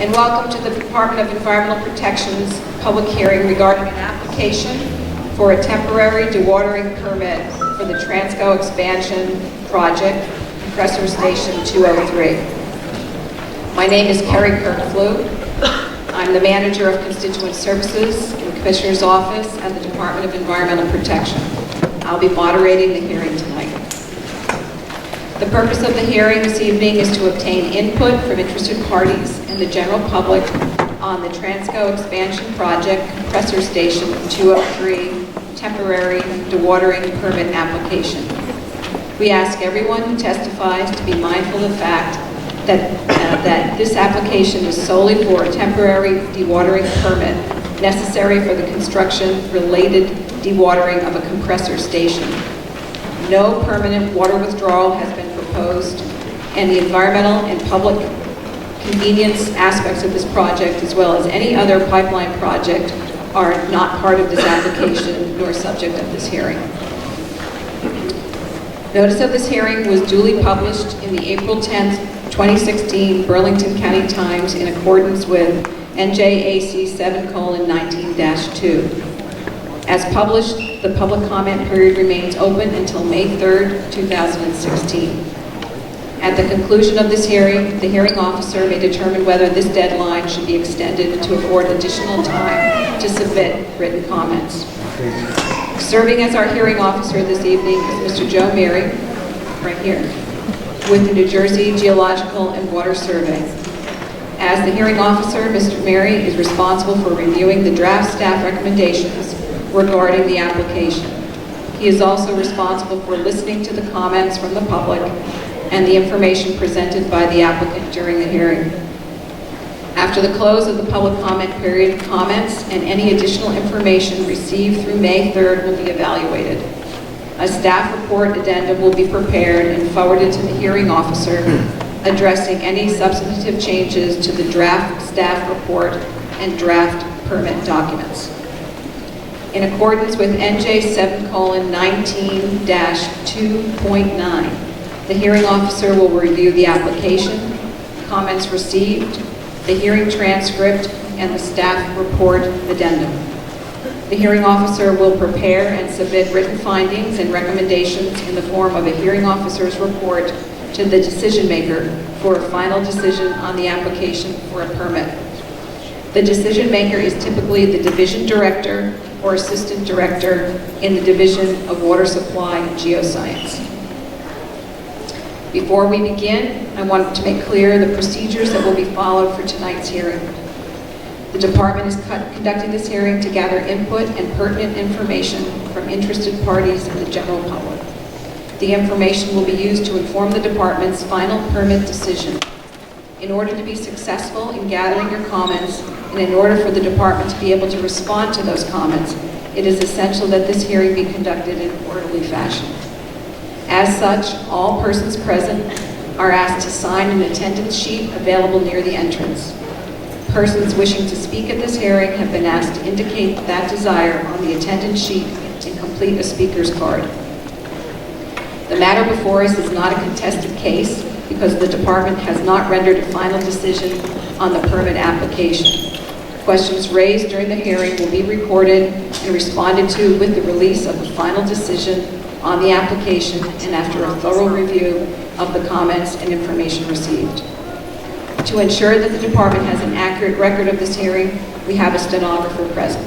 and welcome to the Department of Environmental Protection's public hearing regarding an application for a temporary dewatering permit for the Transco expansion project, Compressor Station 203. My name is Kerry Kirkflew. I'm the Manager of Constituent Services in the Commissioner's Office at the Department of Environmental Protection. I'll be moderating the hearing tonight. The purpose of the hearing this evening is to obtain input from interested parties and the general public on the Transco expansion project, Compressor Station 203 temporary dewatering permit application. We ask everyone who testifies to be mindful of the fact that this application is solely for a temporary dewatering permit necessary for the construction-related dewatering of a compressor station. No permanent water withdrawal has been proposed, and the environmental and public convenience aspects of this project, as well as any other pipeline project, are not part of this application nor subject of this hearing. Notice of this hearing was duly published in the April 10th, 2016 Burlington County Times in accordance with NJAC 7:19-2. As published, the public comment period remains open until May 3rd, 2016. At the conclusion of this hearing, the hearing officer may determine whether this deadline should be extended to afford additional time to submit written comments. Serving as our hearing officer this evening is Mr. Joe Mary, right here, with the New Jersey Geological and Water Survey. As the hearing officer, Mr. Mary is responsible for reviewing the draft staff recommendations regarding the application. He is also responsible for listening to the comments from the public and the information presented by the applicant during the hearing. After the close of the public comment period, comments and any additional information received through May 3rd will be evaluated. A staff report addendum will be prepared and forwarded to the hearing officer, addressing any substantive changes to the draft staff report and draft permit documents. In accordance with NJ 7:19-2.9, the hearing officer will review the application, comments received, the hearing transcript, and the staff report addendum. The hearing officer will prepare and submit written findings and recommendations in the form of a hearing officer's report to the decision maker for a final decision on the application for a permit. The decision maker is typically the division director or assistant director in the Division of Water Supply and Geoscience. Before we begin, I want to make clear the procedures that will be followed for tonight's hearing. The department is conducting this hearing to gather input and pertinent information from interested parties and the general public. The information will be used to inform the department's final permit decision. In order to be successful in gathering your comments, and in order for the department to be able to respond to those comments, it is essential that this hearing be conducted in an orderly fashion. As such, all persons present are asked to sign an attendance sheet available near the entrance. Persons wishing to speak at this hearing have been asked to indicate that desire on the attendance sheet and complete a speaker's card. The matter before us is not a contested case because the department has not rendered a final decision on the permit application. Questions raised during the hearing will be recorded and responded to with the release of the final decision on the application and after a thorough review of the comments and information received. To ensure that the department has an accurate record of this hearing, we have a stenographer present.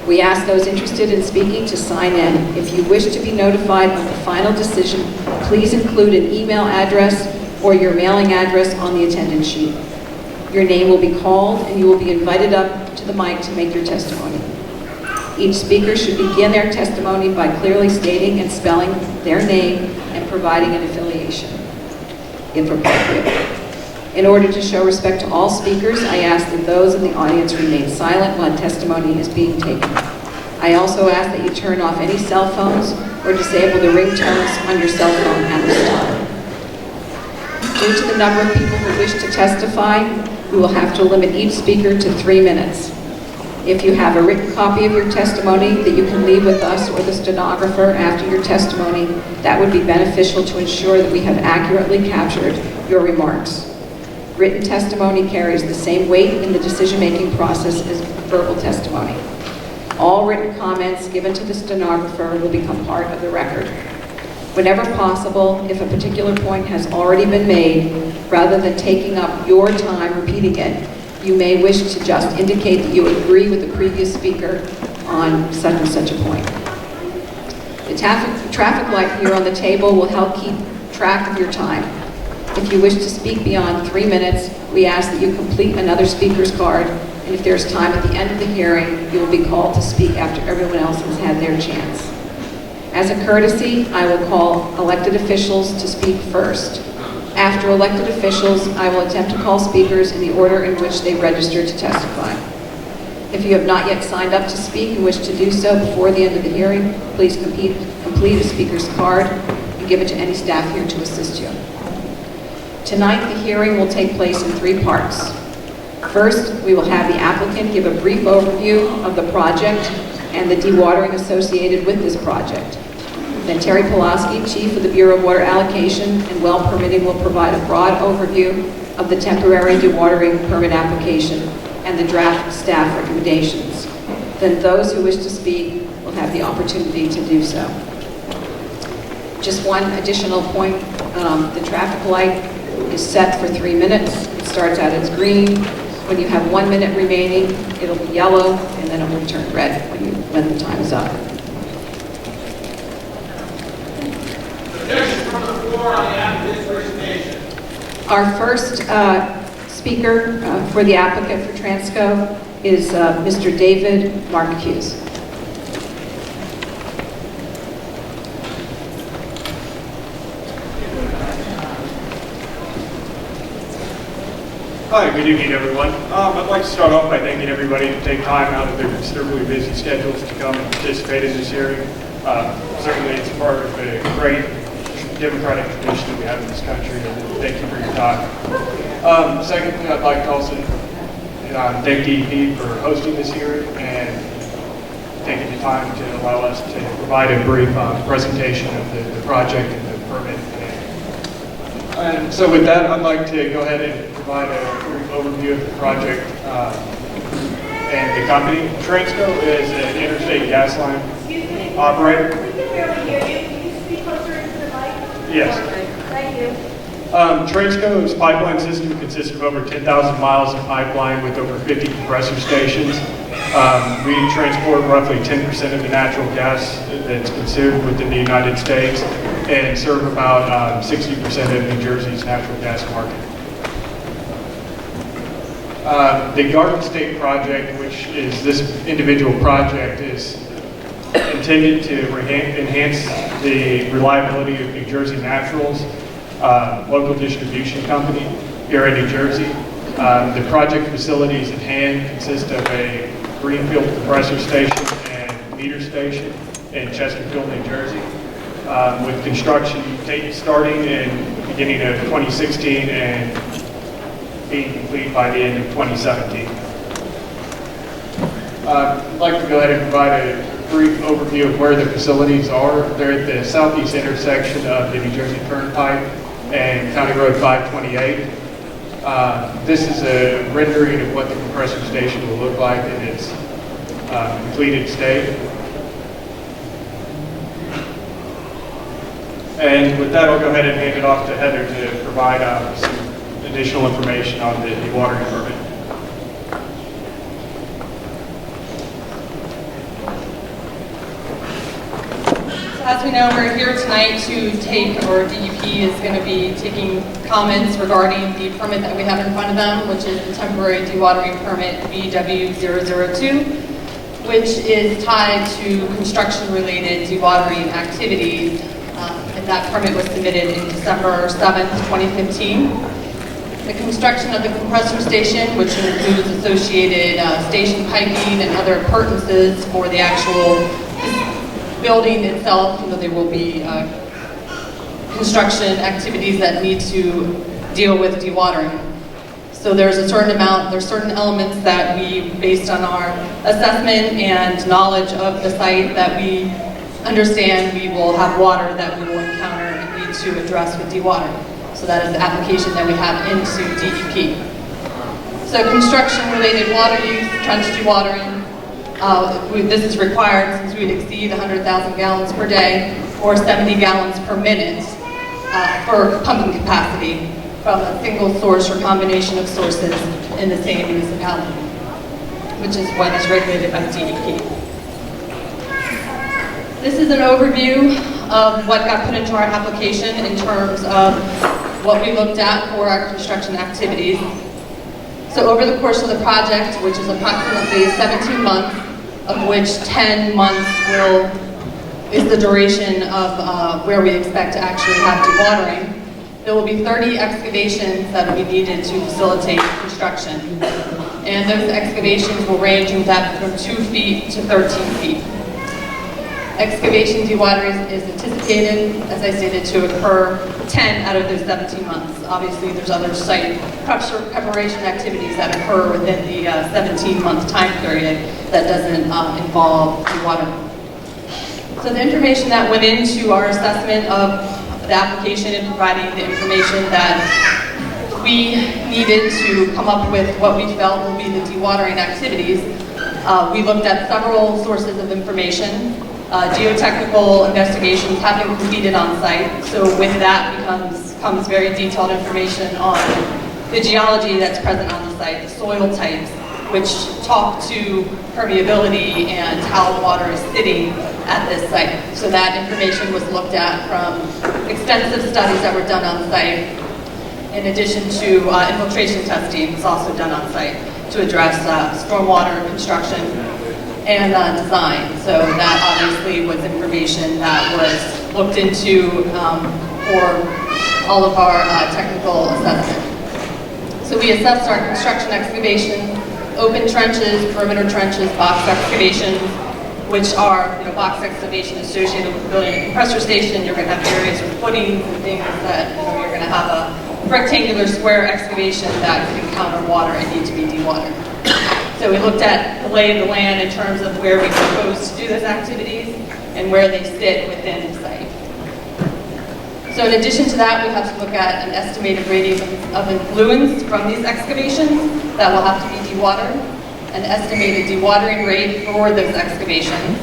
We ask those interested in speaking to sign in. If you wish to be notified of the final decision, please include an email address or your mailing address on the attendance sheet. Your name will be called and you will be invited up to the mic to make your testimony. Each speaker should begin their testimony by clearly stating and spelling their name and providing an affiliation, if appropriate. In order to show respect to all speakers, I ask that those in the audience remain silent while testimony is being taken. I also ask that you turn off any cell phones or disable the ringtones on your cell phone at this time. Due to the number of people who wish to testify, we will have to limit each speaker to 3 minutes. If you have a written copy of your testimony that you can leave with us or the stenographer after your testimony, that would be beneficial to ensure that we have accurately captured your remarks. Written testimony carries the same weight in the decision-making process as verbal testimony. All written comments given to the stenographer will become part of the record. Whenever possible, if a particular point has already been made, rather than taking up your time repeating it, you may wish to just indicate that you agree with the previous speaker on such and such a point. The traffic light here on the table will help keep track of your time. If you wish to speak beyond 3 minutes, we ask that you complete another speaker's card, and if there's time at the end of the hearing, you will be called to speak after everyone else has had their chance. As a courtesy, I will call elected officials to speak first. After elected officials, I will attempt to call speakers in the order in which they registered to testify. If you have not yet signed up to speak and wish to do so before the end of the hearing, please complete a speaker's card and give it to any staff here to assist you. Tonight, the hearing will take place in 3 parts. First, we will have the applicant give a brief overview of the project and the dewatering associated with this project. Then Terry Pulaski, Chief of the Bureau of Water Allocation and Well Permitting, will provide a broad overview of the temporary dewatering permit application and the draft staff recommendations. Then those who wish to speak will have the opportunity to do so. Just one additional point, the traffic light is set for 3 minutes. It starts out as green. When you have 1 minute remaining, it'll be yellow, and then it will turn red when the time is up. Objection from the floor on the applicant's presentation. Our first speaker for the applicant for Transco is Mr. David Marcuse. Hi, good evening, everyone. I'd like to start off by thanking everybody to take time out of their considerably busy schedules to come and participate in this hearing. Certainly, it's part of a great democratic tradition that we have in this country, and thank you for your time. Secondly, I'd like to also thank DEP for hosting this hearing and taking the time to allow us to provide a brief presentation of the project and the permit. And so with that, I'd like to go ahead and provide a brief overview of the project and the company. Transco is an interstate gas line operator. We can barely hear you. Can you speak closer into the mic? Yes. Thank you. Transco's pipeline system consists of over 10,000 miles of pipeline with over 50 compressor stations. We transport roughly 10% of the natural gas that's consumed within the United States and serve about 60% of New Jersey's natural gas market. The Garden State project, which is this individual project, is intended to enhance the reliability of New Jersey Natural's local distribution company here in New Jersey. The project facilities at hand consist of a greenfield compressor station and meter station in Chesterfield, New Jersey, with construction starting in the beginning of 2016 and being complete by the end of 2017. I'd like to go ahead and provide a brief overview of where the facilities are. They're at the southeast intersection of the New Jersey Turnpike and County Road 528. This is a rendering of what the compressor station will look like in its completed state. And with that, I'll go ahead and hand it off to Heather to provide some additional information on the dewatering permit. As we know, we're here tonight to take, or DEP is going to be taking comments regarding the permit that we have in front of them, which is the temporary dewatering permit VW002, which is tied to construction-related dewatering activities. And that permit was submitted in December 7th, 2015. The construction of the compressor station, which includes associated station piping and other appurtenances for the actual building itself. There will be construction activities that need to deal with dewatering. So there's certain elements that we, based on our assessment and knowledge of the site, that we understand we will have water that we will encounter and need to address with dewatering. So that is the application that we have into DEP. So construction-related water use, trench dewatering, this is required since we'd exceed 100,000 gallons per day or 70 gallons per minute for pumping capacity from a single source or combination of sources in the same municipality, which is what is regulated by DEP. This is an overview of what got put into our application in terms of what we looked at for our construction activities. So over the course of the project, which is approximately 17 months, of which 10 months is the duration of where we expect to actually have dewatering, there will be 30 excavations that will be needed to facilitate construction. And those excavations will range in depth from 2 feet to 13 feet. Excavation dewatering is anticipated, as I stated, to occur 10 out of those 17 months. Obviously, there's other site preparation activities that occur within the 17-month time period that doesn't involve dewatering. So the information that went into our assessment of the application and providing the information that we needed to come up with what we felt will be the dewatering activities, we looked at several sources of information. Geotechnical investigations have been completed on site, so with that comes very detailed information on the geology that's present on the site, the soil types, which talk to permeability and how the water is sitting at this site. So that information was looked at from extensive studies that were done on site, in addition to infiltration testing was also done on site to address stormwater construction and design. So that obviously was information that was looked into for all of our technical assessment. So we assessed our construction excavation, open trenches, perimeter trenches, box excavations, which are box excavation associated with building a compressor station. You're going to have areas with footings and things that you're going to have a rectangular square excavation that can encounter water and need to be dewatered. So we looked at the lay of the land in terms of where we propose to do those activities and where they sit within the site. So in addition to that, we have to look at an estimated radius of influence from these excavations that will have to be dewatered, an estimated dewatering rate for those excavations,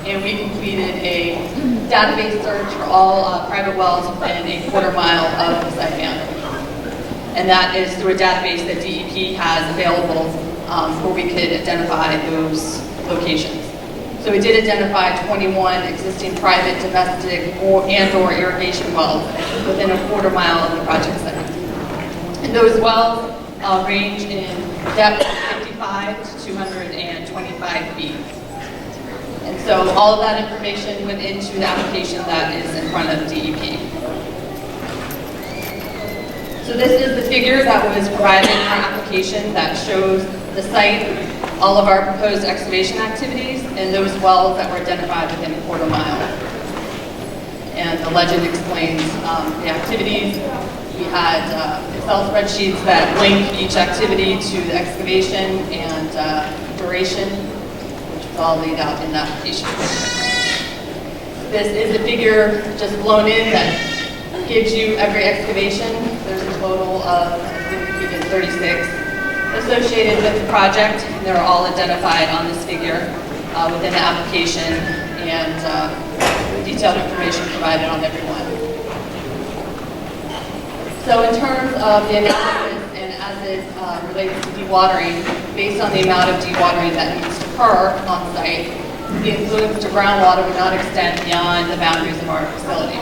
and we completed a database search for all private wells within a quarter mile of the site boundary. And that is through a database that DEP has available where we could identify those locations. So we did identify 21 existing private, domestic, and/or irrigation wells within a quarter mile of the project site. And those wells range in depth of 55 to 225 feet. And so all of that information went into the application that is in front of DEP. So this is the figure that was provided in our application that shows the site, all of our proposed excavation activities, and those wells that were identified within a quarter mile. And the legend explains the activities. We had Excel spreadsheets that link each activity to the excavation and duration, which is all laid out in the application. This is a figure just blown in that gives you every excavation. There's a total of, as indicated, 36 associated with the project. They're all identified on this figure within the application, and detailed information provided on every one. So in terms of the analysis and as it relates to dewatering, based on the amount of dewatering that needs to occur on site, the influence to groundwater would not extend beyond the boundaries of our facility.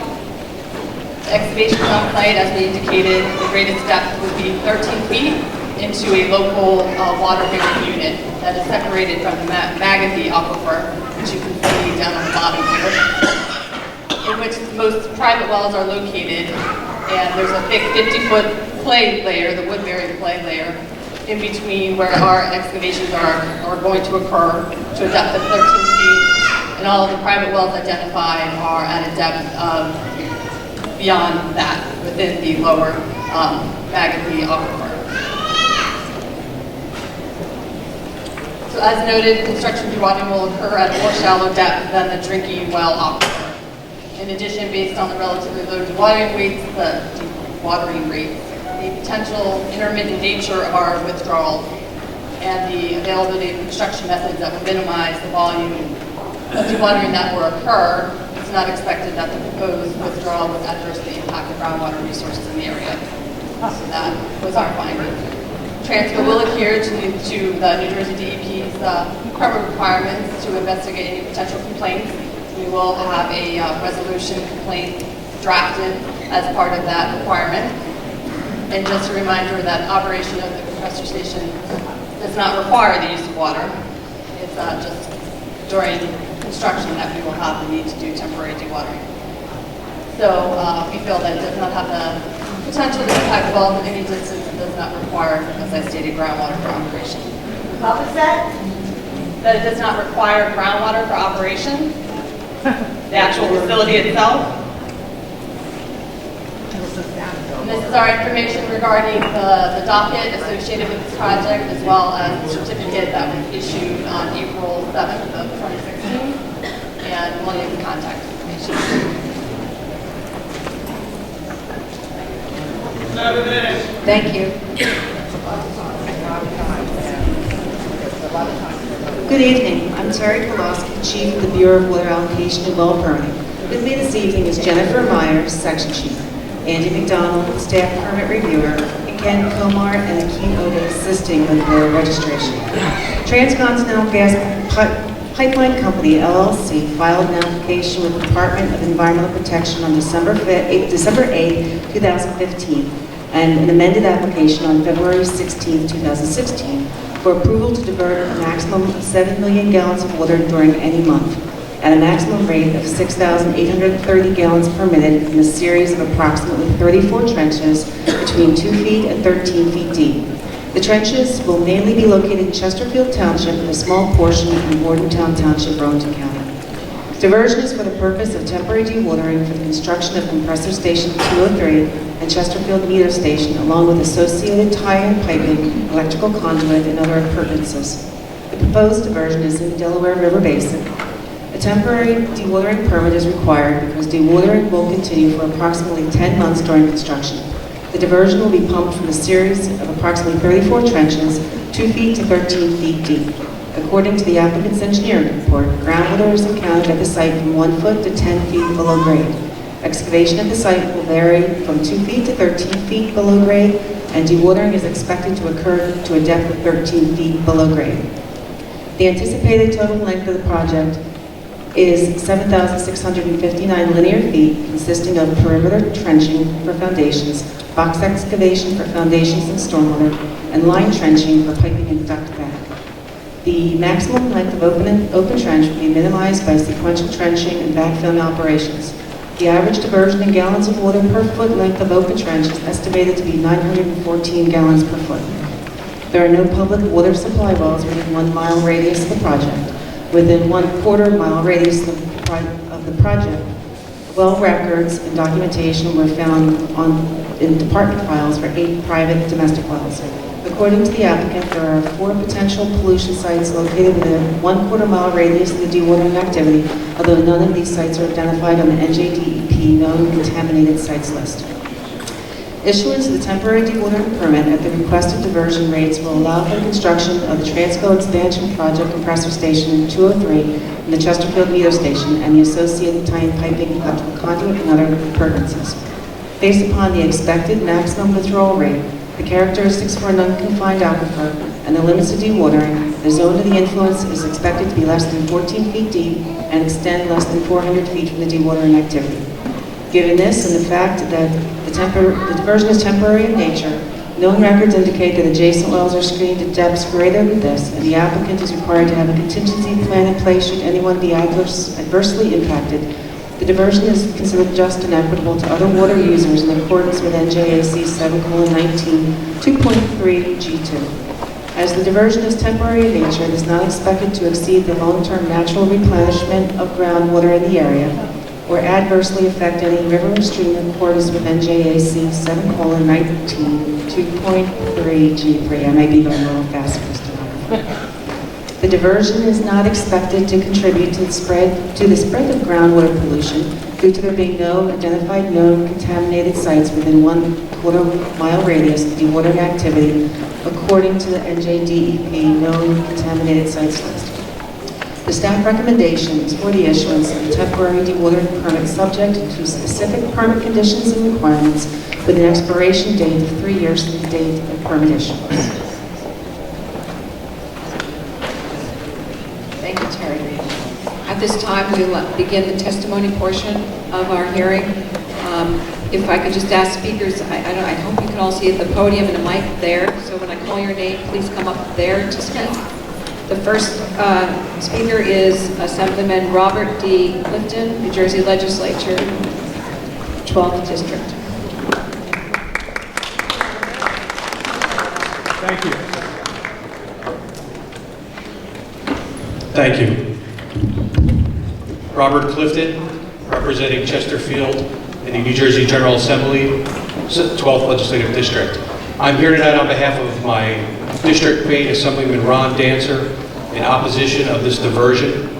The excavations on site, as we indicated, the greatest depth would be 13 feet into a local water-bearing unit that is separated from the Magothy aquifer, which you can see down on the bottom here, in which most private wells are located, and there's a thick 50-foot clay layer, the Woodbury clay layer, in between where our excavations are going to occur to a depth of 13 feet, and all of the private wells identified are at a depth of beyond that, within the lower Magothy aquifer. So as noted, construction dewatering will occur at a more shallow depth than the drinking well aquifer. In addition, based on the relatively low dewatering rates, the watering rates, the potential intermittent nature of our withdrawals, and the availability of construction methods that would minimize the volume of dewatering that will occur, it's not expected that the proposed withdrawal would adversely impact the groundwater resources in the area. So that was our finding. Transco will adhere to the New Jersey DEP's permit requirements to investigate any potential complaints. We will have a resolution complaint drafted as part of that requirement. And just a reminder that operation of the compressor station does not require the use of water. It's just during construction that we will have the need to do temporary dewatering. So we feel that it does not have the potential to impact wells at any distance and does not require, as I stated, groundwater for operation. What was that? That it does not require groundwater for operation, the actual facility itself. And this is our information regarding the docket associated with this project, as well as the certificate that was issued on April 7th of 2016, and William's contact information. 7 minutes. Thank you. Good evening. I'm Terry Kowalski, Chief of the Bureau of Water Allocation and Well Permitting. With me this evening is Jennifer Myers, Section Chief, Andy McDonald, Staff Permit Reviewer, and Ken Komar and Akeem Ode assisting with the registration. Transcontinental Gas Pipeline Company, LLC, filed an application with the Department of Environmental Protection on December 8, 2015, and an amended application on February 16, 2016, for approval to divert a maximum of 7 million gallons of water during any month, at a maximum rate of 6,830 gallons per minute in a series of approximately 34 trenches between 2 feet and 13 feet deep. The trenches will mainly be located in Chesterfield Township and a small portion in Bordentown Township, Burlington County. Diversion is for the purpose of temporary dewatering for the construction of Compressor Station 203 and Chesterfield Meter Station, along with associated tie-in piping, electrical conduit, and other appurtenances. The proposed diversion is in the Delaware River Basin. A temporary dewatering permit is required because dewatering will continue for approximately 10 months during construction. The diversion will be pumped from a series of approximately 34 trenches, 2 feet to 13 feet deep. According to the applicant's engineering report, groundwater is encountered at the site from 1 foot to 10 feet below grade. Excavation at the site will vary from 2 feet to 13 feet below grade, and dewatering is expected to occur to a depth of 13 feet below grade. The anticipated total length of the project is 7,659 linear feet, consisting of perimeter trenching for foundations, box excavation for foundations and stormwater, and line trenching for piping and duct back. The maximum length of open trench will be minimized by sequential trenching and backfilling operations. The average diversion in gallons of water per foot length of open trench is estimated to be 914 gallons per foot. There are no public water supply wells within 1 mile radius of the project. Within 1/4 mile radius of the project, well records and documentation were found in department files for 8 private domestic wells. According to the applicant, there are 4 potential pollution sites located within a 1/4 mile radius of the dewatering activity, although none of these sites are identified on the NJDEP known contaminated sites list. Issuance of the temporary dewatering permit at the requested diversion rates will allow for the construction of the Transco Expansion Project Compressor Station 203 and the Chesterfield Meter Station and the associated tie-in piping, electrical conduit, and other appurtenances. Based upon the expected maximum withdrawal rate, the characteristics for an unconfined aquifer, and the limits of dewatering, the zone of the influence is expected to be less than 14 feet deep and extend less than 400 feet from the dewatering activity. Given this and the fact that the diversion is temporary in nature, known records indicate that adjacent wells are screened at depths greater than this, and the applicant is required to have a contingency plan in place should anyone be adversely impacted. The diversion is considered just and equitable to other water users in accordance with NJAC 7:19 2.3 G2. As the diversion is temporary in nature, it is not expected to exceed the long-term natural replenishment of groundwater in the area or adversely affect any river or stream in accordance with NJAC 7:19 2.3 G3. I may be going a little fast, Mr. The diversion is not expected to contribute to the spread of groundwater pollution due to there being no identified known contaminated sites within 1/4 mile radius of dewatering activity according to the NJDEP known contaminated sites list. The staff recommendation is for the issuance of a temporary dewatering permit subject to specific permit conditions and requirements with an expiration date of 3 years from the date of permit issuance. Thank you, Terry. At this time, we will begin the testimony portion of our hearing. If I could just ask speakers, I hope you can all see at the podium and a mic there, so when I call your name, please come up there to speak. The first speaker is Assemblyman Robert D. Clifton, New Jersey Legislature, 12th District. Thank you. Thank you. Robert Clifton, representing Chesterfield in the New Jersey General Assembly, 12th Legislative District. I'm here tonight on behalf of my district mate, Assemblyman Ron Dancer, in opposition of this diversion.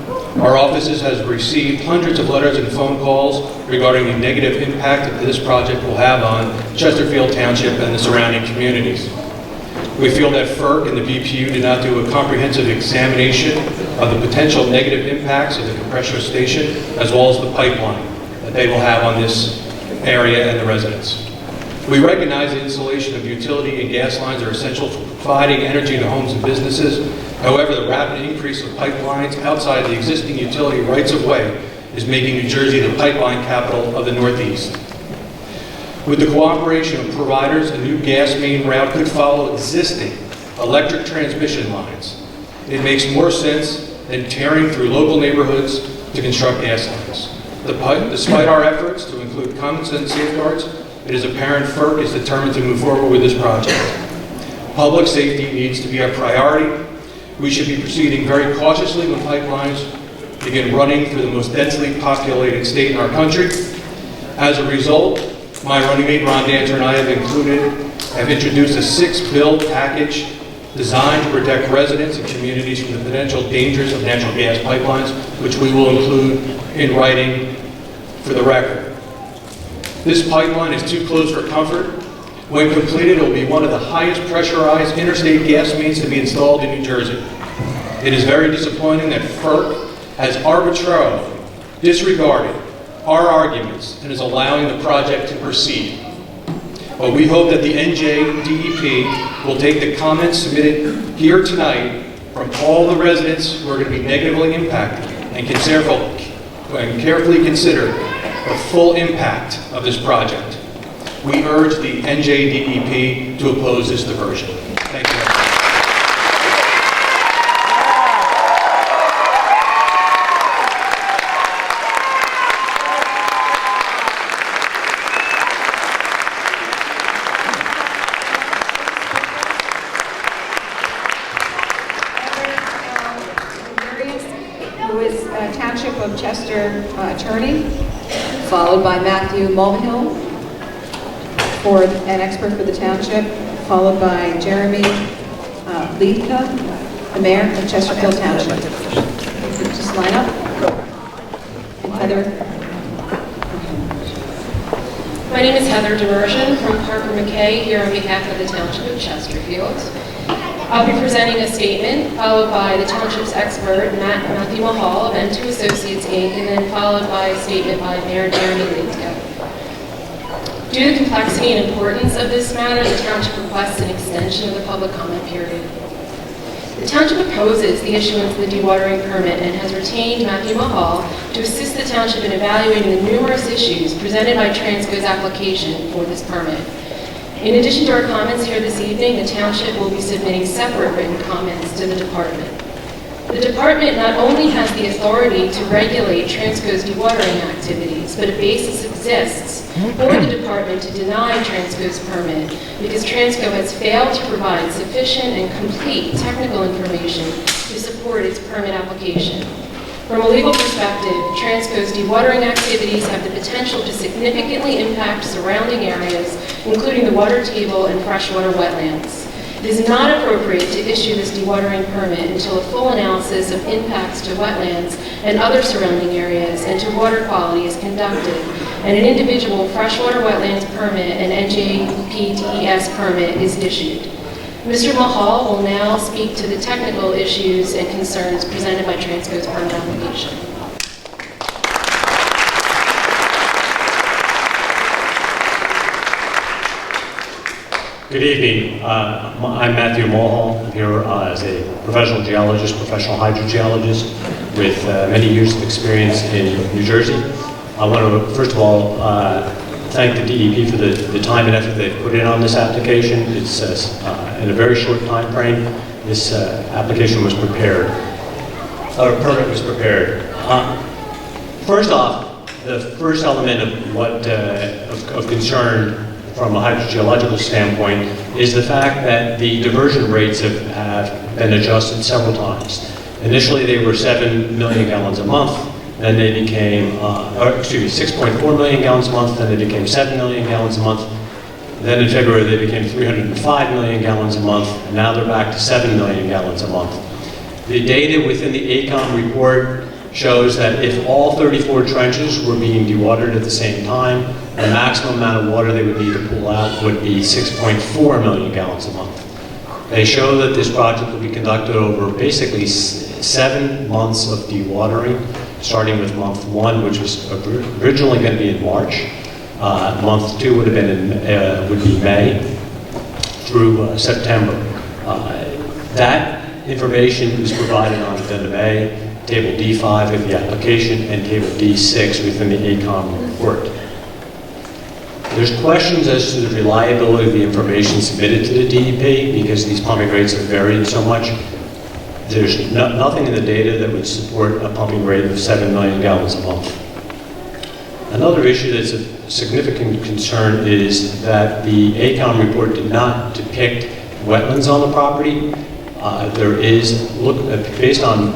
Our offices has received hundreds of letters and phone calls regarding the negative impact that this project will have on Chesterfield Township and the surrounding communities. We feel that FERC and the BPU did not do a comprehensive examination of the potential negative impacts of the compressor station as well as the pipeline that they will have on this area and the residents. We recognize the installation of utility and gas lines are essential for providing energy to homes and businesses. However, the rapid increase of pipelines outside the existing utility rights-of-way is making New Jersey the pipeline capital of the Northeast. With the cooperation of providers, a new gas main route could follow existing electric transmission lines. It makes more sense than tearing through local neighborhoods to construct gas lines. Despite our efforts to include common sense safeguards, it is apparent FERC is determined to move forward with this project. Public safety needs to be our priority. We should be proceeding very cautiously when pipelines begin running through the most densely populated state in our country. As a result, my running mate Ron Dancer and I have introduced a 6-bill package designed to protect residents and communities from the potential dangers of natural gas pipelines, which we will include in writing for the record. This pipeline is too close for comfort. When completed, it will be one of the highest pressurized interstate gas mains to be installed in New Jersey. It is very disappointing that FERC has arbitrarily disregarded our arguments and is allowing the project to proceed. But we hope that the NJDEP will take the comments submitted here tonight from all the residents who are going to be negatively impacted and carefully consider the full impact of this project. We urge the NJDEP to oppose this diversion. Thank you. Who is Township of Chester attorney, followed by Matthew Mulvihill, for an expert for the township, followed by Jeremy Liedka, the mayor of Chesterfield Township. Just line up. And Heather. My name is Heather Demersion from Parker McKay, here on behalf of the Township of Chesterfield. I'll be presenting a statement, followed by the Township's expert, Matthew Mahal of N2 Associates, Inc., and then followed by a statement by Mayor Jeremy Liedka. Due to the complexity and importance of this matter, the Township requests an extension of the public comment period. The Township opposes the issuance of the dewatering permit and has retained Matthew Mahal to assist the Township in evaluating the numerous issues presented by Transco's application for this permit. In addition to our comments here this evening, the Township will be submitting separate written comments to the Department. The Department not only has the authority to regulate Transco's dewatering activities, but a basis exists for the Department to deny Transco's permit because Transco has failed to provide sufficient and complete technical information to support its permit application. From a legal perspective, Transco's dewatering activities have the potential to significantly impact surrounding areas, including the water table and freshwater wetlands. It is not appropriate to issue this dewatering permit until a full analysis of impacts to wetlands and other surrounding areas and to water quality is conducted, and an individual freshwater wetlands permit and NJPDES permit is issued. Mr. Mahal will now speak to the technical issues and concerns presented by Transco's permit application. Good evening. I'm Matthew Mulhall. I'm here as a professional geologist, professional hydrogeologist with many years of experience in New Jersey. I want to, first of all, thank the DEP for the time and effort they put in on this application. It's in a very short time frame. This application was prepared, or permit was prepared. First off, the first element of what of concern from a hydrogeological standpoint is the fact that the diversion rates have been adjusted several times. Initially, they were 7 million gallons a month. Then they became, 6.4 million gallons a month. Then they became 7 million gallons a month. Then in February, they became 305 million gallons a month. And now they're back to 7 million gallons a month. The data within the AECOM report shows that if all 34 trenches were being dewatered at the same time, the maximum amount of water they would need to pull out would be 6.4 million gallons a month. They show that this project will be conducted over basically 7 months of dewatering, starting with month 1, which was originally going to be in March. Month 2 would have been would be May through September. That information is provided on Addendum A, Table D5 of the application, and Table D6 within the AECOM report. There's questions as to the reliability of the information submitted to the DEP because these pumping rates have varied so much. There's nothing in the data that would support a pumping rate of 7 million gallons a month. Another issue that's a significant concern is that the AECOM report did not depict wetlands on the property. There is, based on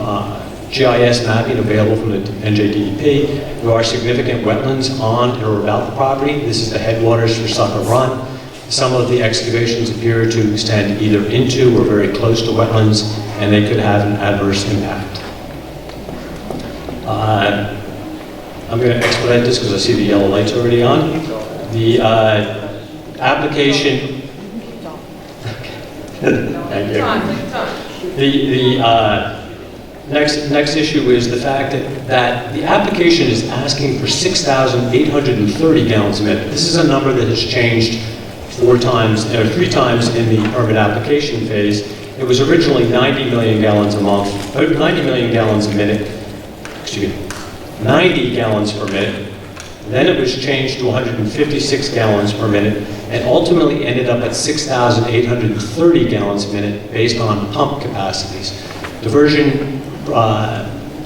GIS mapping available from the NJDEP, there are significant wetlands on or about the property. This is the headwaters for Sucker Run. Some of the excavations appear to extend either into or very close to wetlands, and they could have an adverse impact. I'm going to expedite this because I see the yellow lights already on. The application... Thank you. The next issue is the fact that the application is asking for 6,830 gallons a minute. This is a number that has changed 3 times in the permit application phase. It was originally 90 million gallons a month, 90 million gallons a minute, 90 gallons per minute. Then it was changed to 156 gallons per minute, and ultimately ended up at 6,830 gallons a minute based on pump capacities. Diversion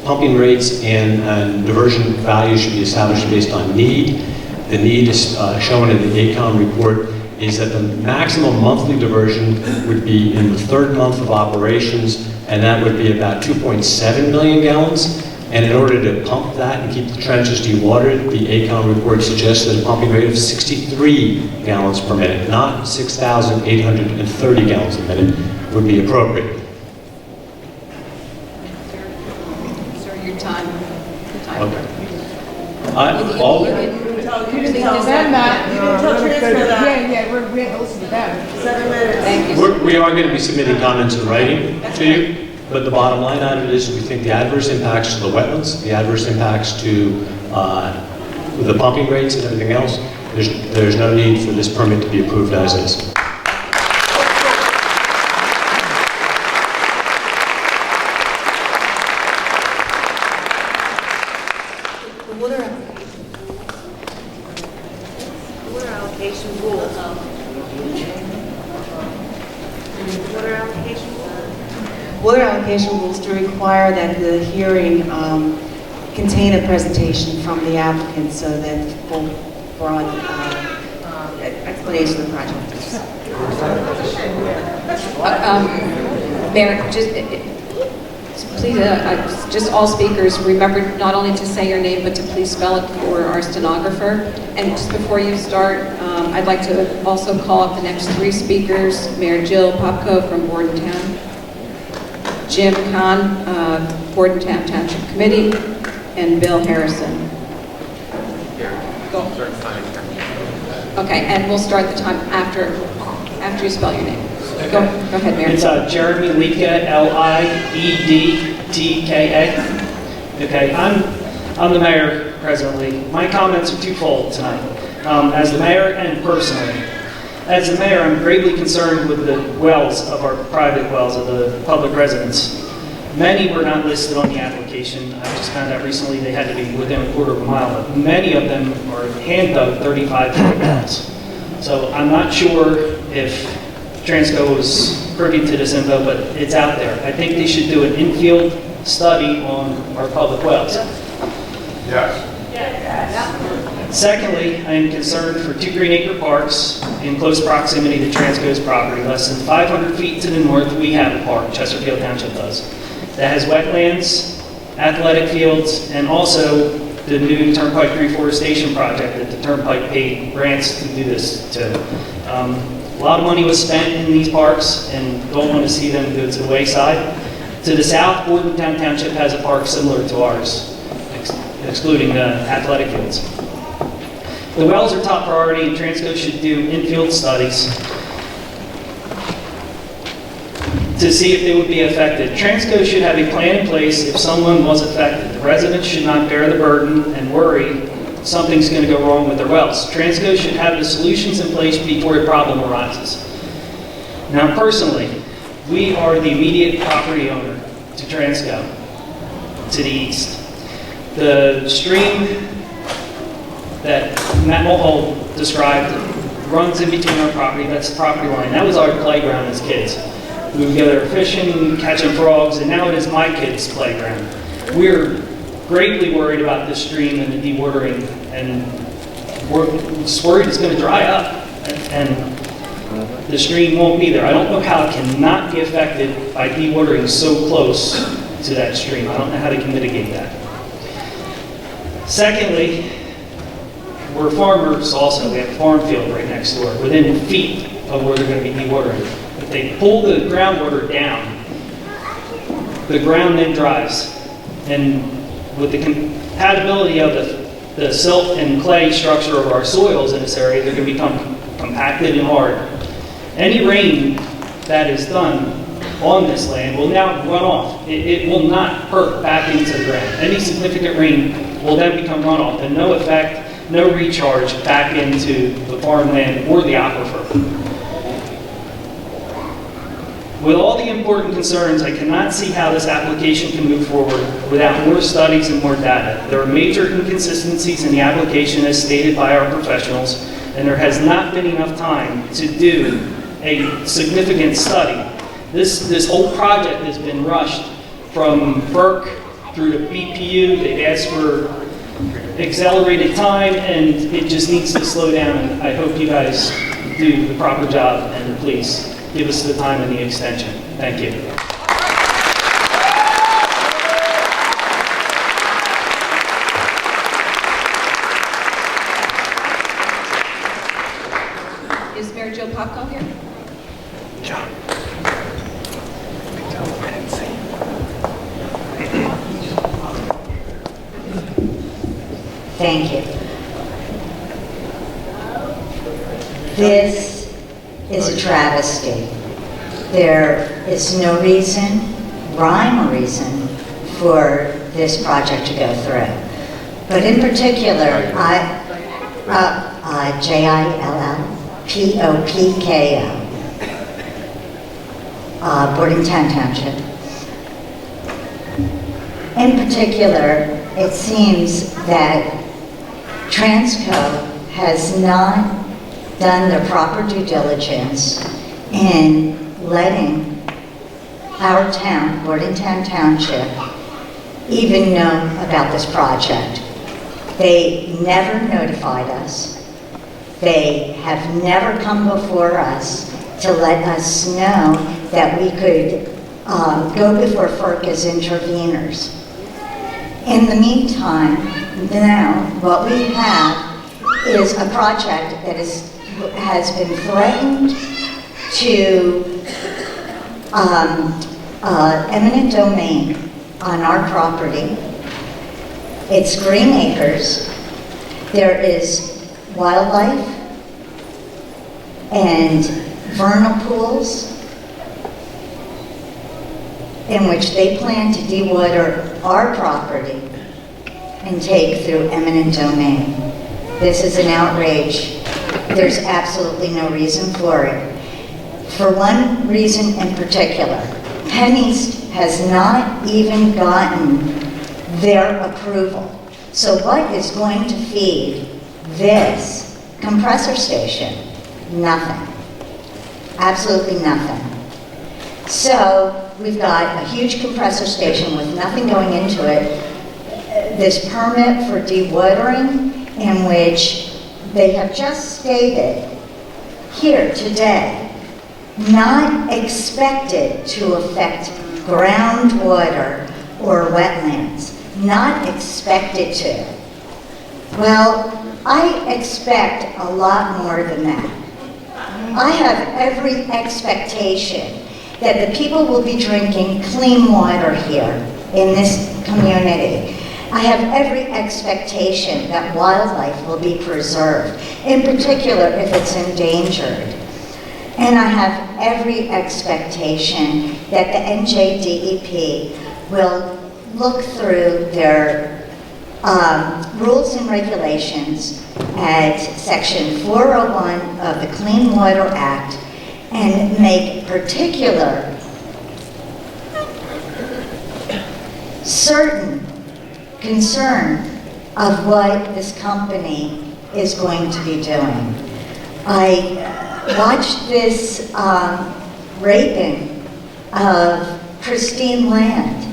pumping rates and diversion values should be established based on need. The need is shown in the AECOM report is that the maximum monthly diversion would be in the 3rd month of operations, and that would be about 2.7 million gallons. And in order to pump that and keep the trenches dewatered, the AECOM report suggests that a pumping rate of 63 gallons per minute, not 6,830 gallons a minute, would be appropriate. Sir, your time. Okay. You didn't tell them that. You didn't tell Transco that. Yeah, we're going to listen to them. 7 minutes. Thank you. We are going to be submitting comments in writing to you, but the bottom line out of it is we think the adverse impacts to the wetlands, the adverse impacts to the pumping rates and everything else, there's no need for this permit to be approved as is. Water allocation rules. Water allocation rules. Water allocation rules do require that the hearing contain a presentation from the applicant so that full broad explanation of the project. Mayor, please, just all speakers, remember not only to say your name, but to please spell it for our stenographer. And just before you start, I'd like to also call up the next 3 speakers, Mayor Jill Popko from Bordentown. Jim Kahn, Bordentown Township Committee, and Bill Harrison. Go. Okay, and we'll start the time after you spell your name. Go ahead, Mayor. It's Jeremy Liedtke, Liedtka. Okay, I'm the mayor presently. My comments are twofold tonight. As the mayor and personally. As the mayor, I'm greatly concerned with the wells of our private wells of the public residents. Many were not listed on the application. I just found out recently they had to be within a quarter of a mile, but many of them are hand-dug 35-foot wells. So I'm not sure if Transco was privy to this info, but it's out there. I think they should do an infield study on our public wells. Yes. Secondly, I am concerned for 2 Green Acre Parks in close proximity to Transco's property. Less than 500 feet to the north, we have a park, Chesterfield Township does, that has wetlands, athletic fields, and also the new Turnpike Reforestation Project that the Turnpike paid grants to do this to. A lot of money was spent in these parks and don't want to see them go to the wayside. To the south, Bordentown Township has a park similar to ours, excluding the athletic fields. The wells are top priority and Transco should do infield studies to see if they would be affected. Transco should have a plan in place if someone was affected. The residents should not bear the burden and worry something's going to go wrong with their wells. Transco should have the solutions in place before a problem arises. Now, personally, we are the immediate property owner to Transco, to the east. The stream that Matt Mulhall described runs in between our property. That's the property line. That was our playground as kids. We would go there fishing, catching frogs, and now it is my kids' playground. We're greatly worried about this stream and the dewatering, and we're just worried it's going to dry up, and the stream won't be there. I don't know how it cannot be affected by dewatering so close to that stream. I don't know how they can mitigate that. Secondly, we're farmers also. We have a farm field right next door, within feet of where they're going to be dewatering. If they pull the groundwater down, the ground then dries. And with the compatibility of the silt and clay structure of our soils in this area, they're going to become compacted and hard. Any rain that is done on this land will now run off. It will not perk back into the ground. Any significant rain will then become runoff and no effect, no recharge back into the farmland or the aquifer. With all the important concerns, I cannot see how this application can move forward without more studies and more data. There are major inconsistencies in the application as stated by our professionals, and there has not been enough time to do a significant study. This whole project has been rushed from FERC through to BPU. They've asked for accelerated time, and it just needs to slow down. And I hope you guys do the proper job, and please give us the time and the extension. Thank you. Is Mayor Jill Popko here? John. Thank you. This is a travesty. There is no reason, rhyme or reason, for this project to go through. But in particular, Jillpopko, Bordentown Township. In particular, it seems that Transco has not done the proper due diligence in letting our town, Bordentown Township, even know about this project. They never notified us. They have never come before us to let us know that we could go before FERC as interveners. In the meantime, now what we have is a project that has been threatened to eminent domain on our property. It's green acres. There is wildlife and vernal pools in which they plan to dewater our property and take through eminent domain. This is an outrage. There's absolutely no reason for it. For one reason in particular, Penn East has not even gotten their approval. So what is going to feed this compressor station? Nothing. Absolutely nothing. So we've got a huge compressor station with nothing going into it. This permit for dewatering, in which they have just stated here today, not expected to affect groundwater or wetlands. Not expected to. Well, I expect a lot more than that. I have every expectation that the people will be drinking clean water here in this community. I have every expectation that wildlife will be preserved, in particular if it's endangered. And I have every expectation that the NJDEP will look through their rules and regulations at Section 401 of the Clean Water Act and make particular certain concern of what this company is going to be doing. I watched this raping of pristine land,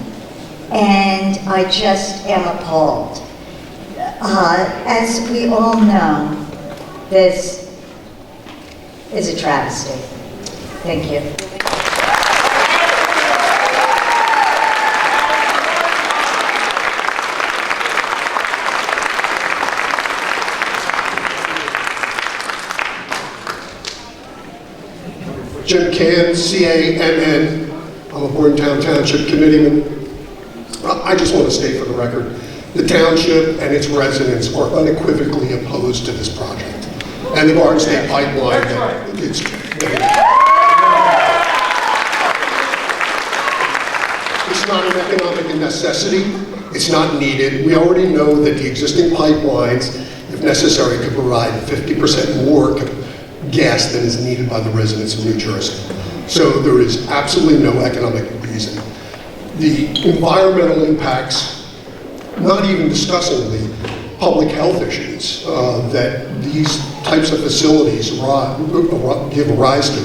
and I just am appalled. As we all know, this is a travesty. Thank you. Jim Cann, C-A-N-N. I'm a Bordentown Township Committeeman. I just want to state for the record, the township and its residents are unequivocally opposed to this project. And the Garden State Pipeline, it's not an economic necessity. It's not needed. We already know that the existing pipelines, if necessary, could provide 50% more gas than is needed by the residents of New Jersey. So there is absolutely no economic reason. The environmental impacts, not even discussing the public health issues that these types of facilities give rise to,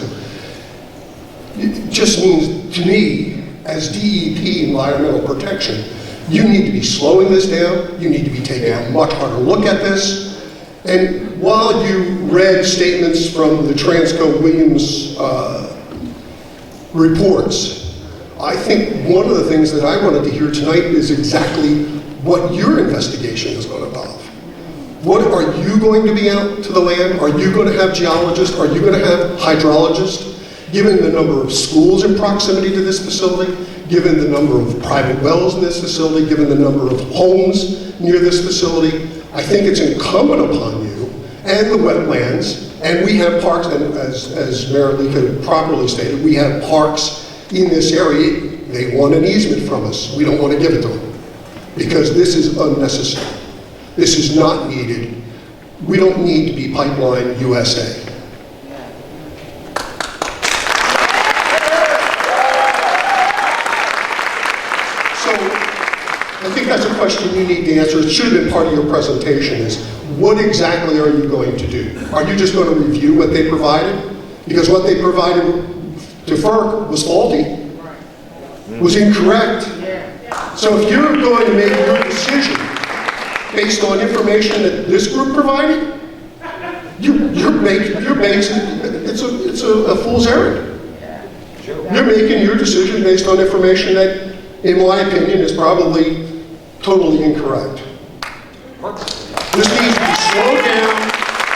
it just means to me, as DEP environmental protection, you need to be slowing this down, you need to be taking a much harder look at this. And while you read statements from the Transco Williams reports, I think one of the things that I wanted to hear tonight is exactly what your investigation is going to involve. What are you going to be out to the land? Are you going to have geologists? Are you going to have hydrologists? Given the number of schools in proximity to this facility, given the number of private wells in this facility, given the number of homes near this facility, I think it's incumbent upon you and the wetlands, and we have parks, and as Mayor Lika properly stated, we have parks in this area. They want an easement from us. We don't want to give it to them because this is unnecessary. This is not needed. We don't need to be Pipeline USA. I think that's a question you need to answer. It should have been part of your presentation is, what exactly are you going to do? Are you just going to review what they provided? Because what they provided to FERC was faulty, was incorrect. So if you're going to make your decision based on information that this group provided, it's a fool's errand. You're making your decision based on information that, in my opinion, is probably totally incorrect. This needs to be slowed down.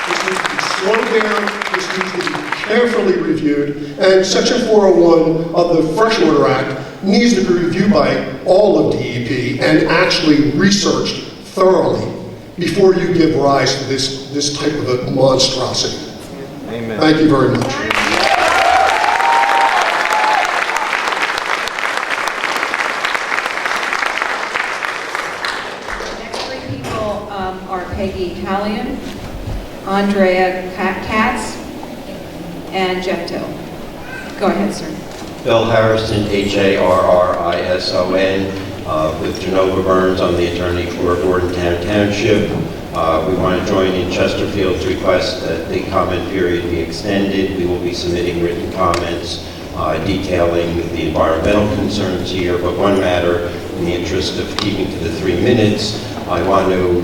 This needs to be slowed down. This needs to be carefully reviewed, and Section 401 of the Freshwater Act needs to be reviewed by all of DEP and actually researched thoroughly before you give rise to this type of a monstrosity. Amen. Thank you very much. Next three people are Peggy Hallion, Andrea Katz, and Jeff Dill. Go ahead, sir. Bill Harrison, Harrison, with Genova Burns. I'm the attorney for Bordentown Township. We want to join in Chesterfield's request that the comment period be extended. We will be submitting written comments detailing the environmental concerns here, but one matter, in the interest of keeping to the 3 minutes, I want to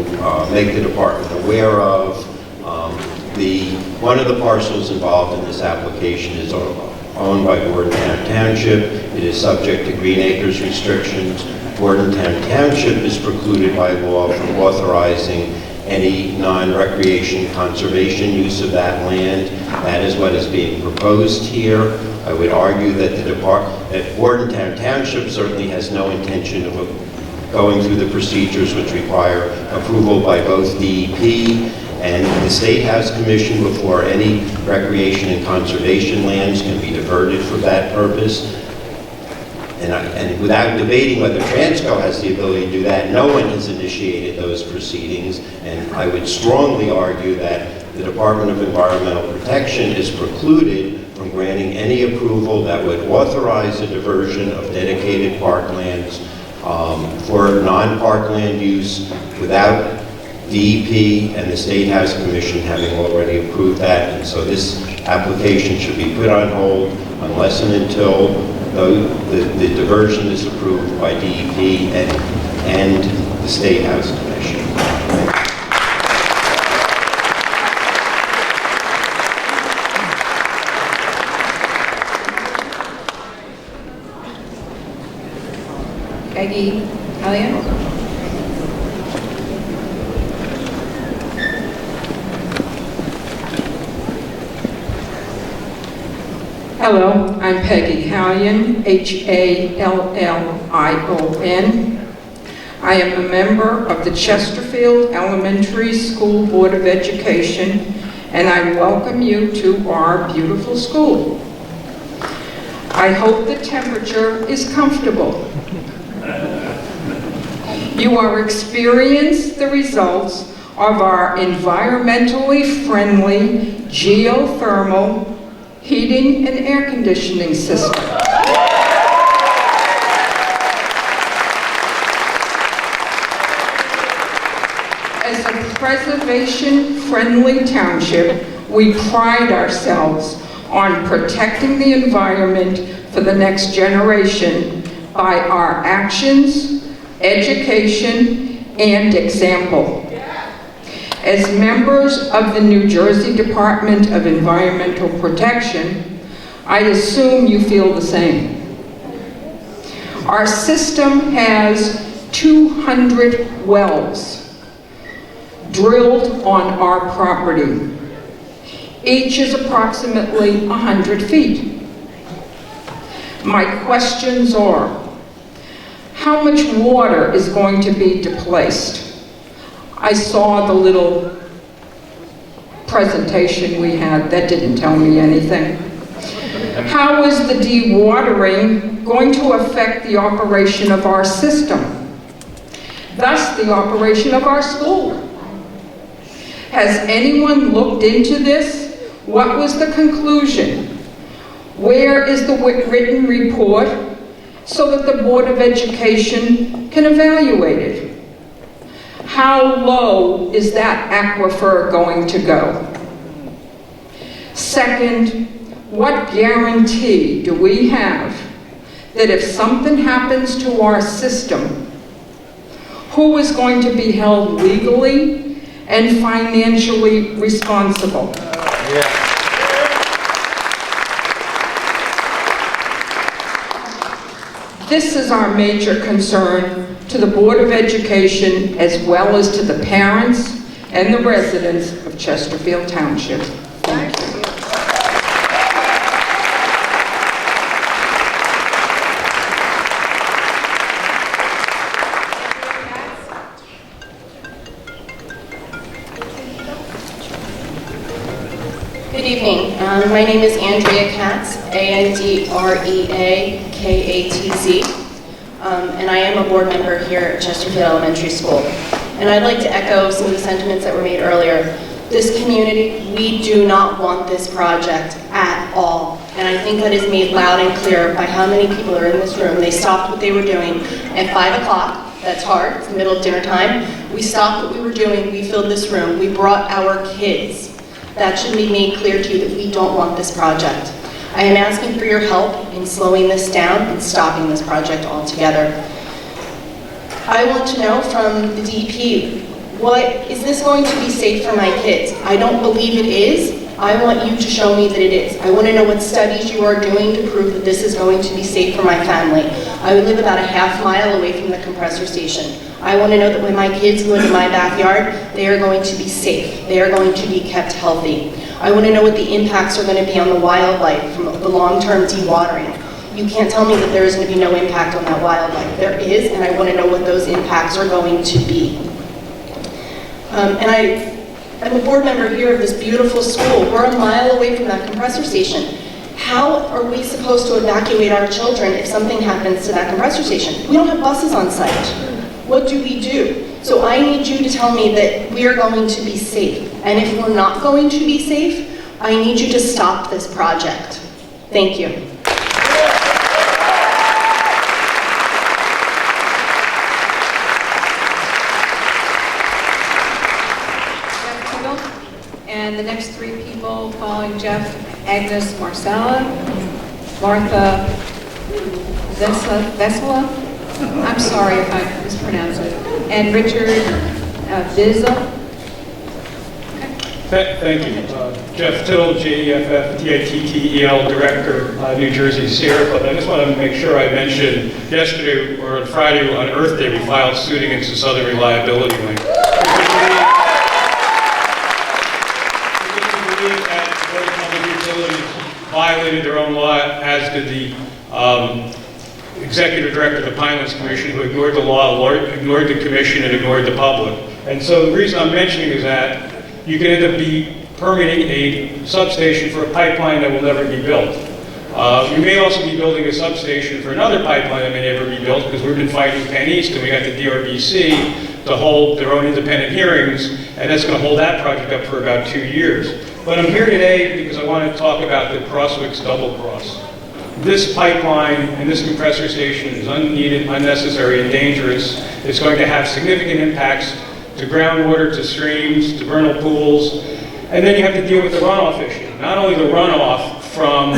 make the department aware of. One of the parcels involved in this application is owned by Bordentown Township. It is subject to Green Acres restrictions. Bordentown Township is precluded by law from authorizing any non-recreation conservation use of that land. That is what is being proposed here. I would argue that that Bordentown Township certainly has no intention of going through the procedures which require approval by both DEP and the State House Commission before any recreation and conservation lands can be diverted for that purpose. And without debating whether Transco has the ability to do that, no one has initiated those proceedings, and I would strongly argue that the Department of Environmental Protection is precluded from granting any approval that would authorize a diversion of dedicated parklands for non-parkland use without DEP and the State House Commission having already approved that. And so this application should be put on hold unless and until the diversion is approved by DEP and the State House Commission. Peggy Hallion. Hello, I'm Peggy Hallion, Hallion. I am a member of the Chesterfield Elementary School Board of Education, and I welcome you to our beautiful school. I hope the temperature is comfortable. You are experiencing the results of our environmentally friendly geothermal heating and air conditioning system. As a preservation-friendly township, we pride ourselves on protecting the environment for the next generation by our actions, education, and example. As members of the New Jersey Department of Environmental Protection, I assume you feel the same. Our system has 200 wells drilled on our property. Each is approximately 100 feet. My questions are, how much water is going to be displaced? I saw the little presentation we had that didn't tell me anything. How is the dewatering going to affect the operation of our system, thus the operation of our school? Has anyone looked into this? What was the conclusion? Where is the written report so that the Board of Education can evaluate it? How low is that aquifer going to go? Second, what guarantee do we have that if something happens to our system, who is going to be held legally and financially responsible? This is our major concern to the Board of Education as well as to the parents and the residents of Chesterfield Township. Thank you. My name is Andrea Katz, A-N-D-R-E-A-K-A-T-Z, and I am a board member here at Chesterfield Elementary School. And I'd like to echo some of the sentiments that were made earlier. This community, we do not want this project at all. And I think that is made loud and clear by how many people are in this room. They stopped what they were doing at 5 o'clock. That's hard, it's the middle of dinner time. We stopped what we were doing, we filled this room, we brought our kids. That should be made clear to you that we don't want this project. I am asking for your help in slowing this down and stopping this project altogether. I want to know from the DEP, is this going to be safe for my kids? I don't believe it is. I want you to show me that it is. I want to know what studies you are doing to prove that this is going to be safe for my family. I live about a half mile away from the compressor station. I want to know that when my kids go into my backyard, they are going to be safe. They are going to be kept healthy. I want to know what the impacts are going to be on the wildlife from the long-term dewatering. You can't tell me that there is going to be no impact on that wildlife. There is, and I want to know what those impacts are going to be. I'm a board member here of this beautiful school. We're a mile away from that compressor station. How are we supposed to evacuate our children if something happens to that compressor station? We don't have buses on site. What do we do? So I need you to tell me that we are going to be safe. And if we're not going to be safe, I need you to stop this project. Thank you. And the next three people following Jeff: Agnes Marcella, Martha Vesela, I'm sorry if I mispronounced it, and Richard Vizza. Thank you. Jeff Tittle, J-E-F-F-T-I-T-T-E-L, Director, New Jersey Sierra Club. I just want to make sure I mentioned yesterday or on Friday on Earth Day, we filed suit against the Southern Reliability Link. Violated their own law, as did the executive director of the Pinelands Commission, who ignored the law, ignored the commission, and ignored the public. And so the reason I'm mentioning is that you can end up permitting a substation for a pipeline that will never be built. You may also be building a substation for another pipeline that may never be built, because we've been fighting Penn East, and we got the DRBC to hold their own independent hearings, and that's going to hold that project up for about 2 years. But I'm here today because I want to talk about the Crosswicks double cross. This pipeline and this compressor station is unneeded, unnecessary, and dangerous. It's going to have significant impacts to groundwater, to streams, to vernal pools, and then you have to deal with the runoff issue. Not only the runoff from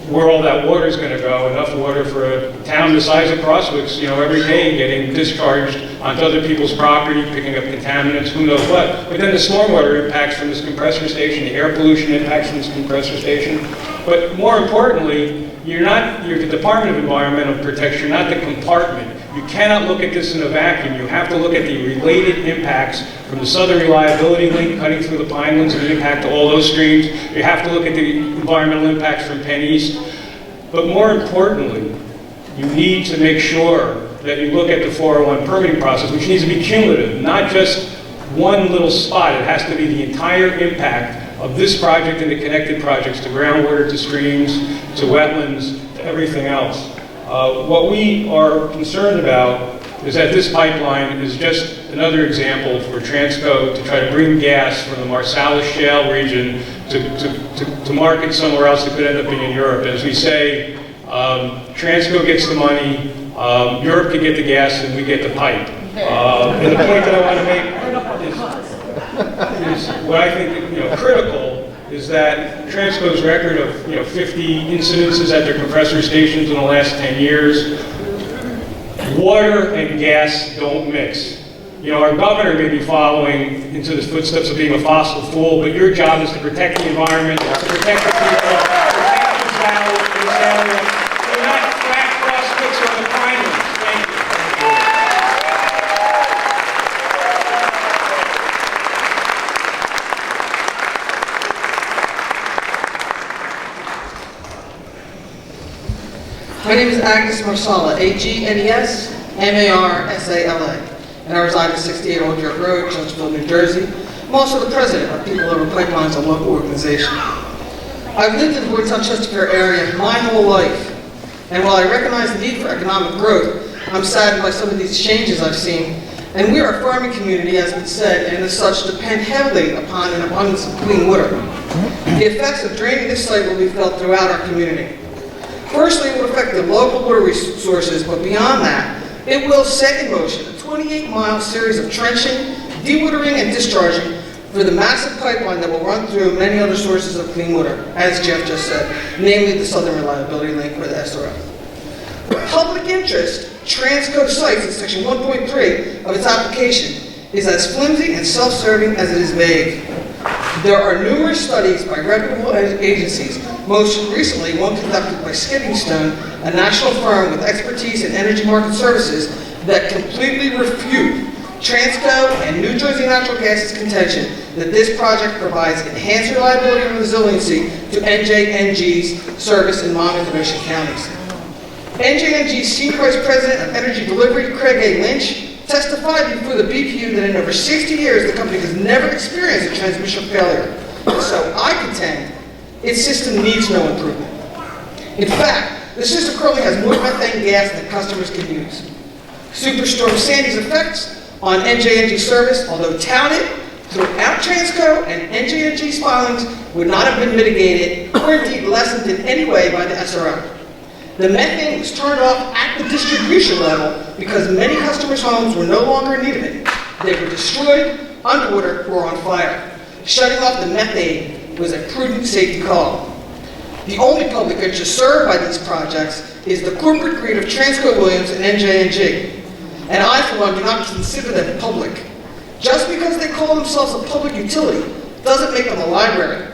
where all that water is going to go, enough water for a town the size of Crosswicks, every day getting discharged onto other people's property, picking up contaminants, who knows what. But then the stormwater impacts from this compressor station, the air pollution impacts from this compressor station. But more importantly, you're the Department of Environmental Protection, you're not the compartment. You cannot look at this in a vacuum. You have to look at the related impacts from the Southern Reliability Link cutting through the Pinelands and the impact to all those streams. You have to look at the environmental impacts from Penn East. But more importantly, you need to make sure that you look at the 401 permitting process, which needs to be cumulative, not just one little spot. It has to be the entire impact of this project and the connected projects to groundwater, to streams, to wetlands, to everything else. What we are concerned about is that this pipeline is just another example for Transco to try to bring gas from the Marcellus Shale region to market somewhere else that could end up being in Europe. As we say, Transco gets the money, Europe can get the gas, and we get the pipe. And the point that I want to make is what I think critical is that Transco's record of 50 incidences at their compressor stations in the last 10 years, water and gas don't mix. Our governor may be following into the footsteps of being a fossil fuel, but your job is to protect the environment, to protect the people, protect this area. They're not flat Crosswicks or the Pinelands. Thank you. My name is Agnes Marsala, A-G-N-E-S-M-A-R-S-A-L-A, and I reside at 68 Old York Road, Chesterfield, New Jersey. I'm also the president of People Over Pipelines, a local organization. I've lived in the Boardtown Chesterfield area my whole life, and while I recognize the need for economic growth, I'm saddened by some of these changes I've seen. And we are a farming community, as it's said, and as such depend heavily upon an abundance of clean water. The effects of draining this site will be felt throughout our community. Firstly, it will affect the local water resources, but beyond that, it will set in motion a 28-mile series of trenching, dewatering, and discharging for the massive pipeline that will run through many other sources of clean water, as Jeff just said, namely the Southern Reliability Link, or the SRL. Public interest, Transco cites in section 1.3 of its application, is as flimsy and self-serving as it is vague. There are numerous studies by reputable agencies, most recently one conducted by Skipping Stone, a national firm with expertise in energy market services, that completely refute Transco and New Jersey Natural Gas's contention that this project provides enhanced reliability and resiliency to NJNG's service in Monmouth and Ocean counties. NJNG's Senior Vice President of Energy Delivery, Craig A. Lynch, testified before the BPU that in over 60 years the company has never experienced a transmission failure. So I contend its system needs no improvement. In fact, the system currently has more methane gas than customers can use. Superstorm Sandy's effects on NJNG service, although touted throughout Transco and NJNG's filings, would not have been mitigated or indeed lessened in any way by the SRO. The methane was turned off at the distribution level because many customers' homes were no longer in need of it. They were destroyed, underwater, or on fire. Shutting off the methane was a prudent safety call. The only public interest served by these projects is the corporate greed of Transco Williams and NJNG. And I, for one, do not consider them public. Just because they call themselves a public utility doesn't make them a library.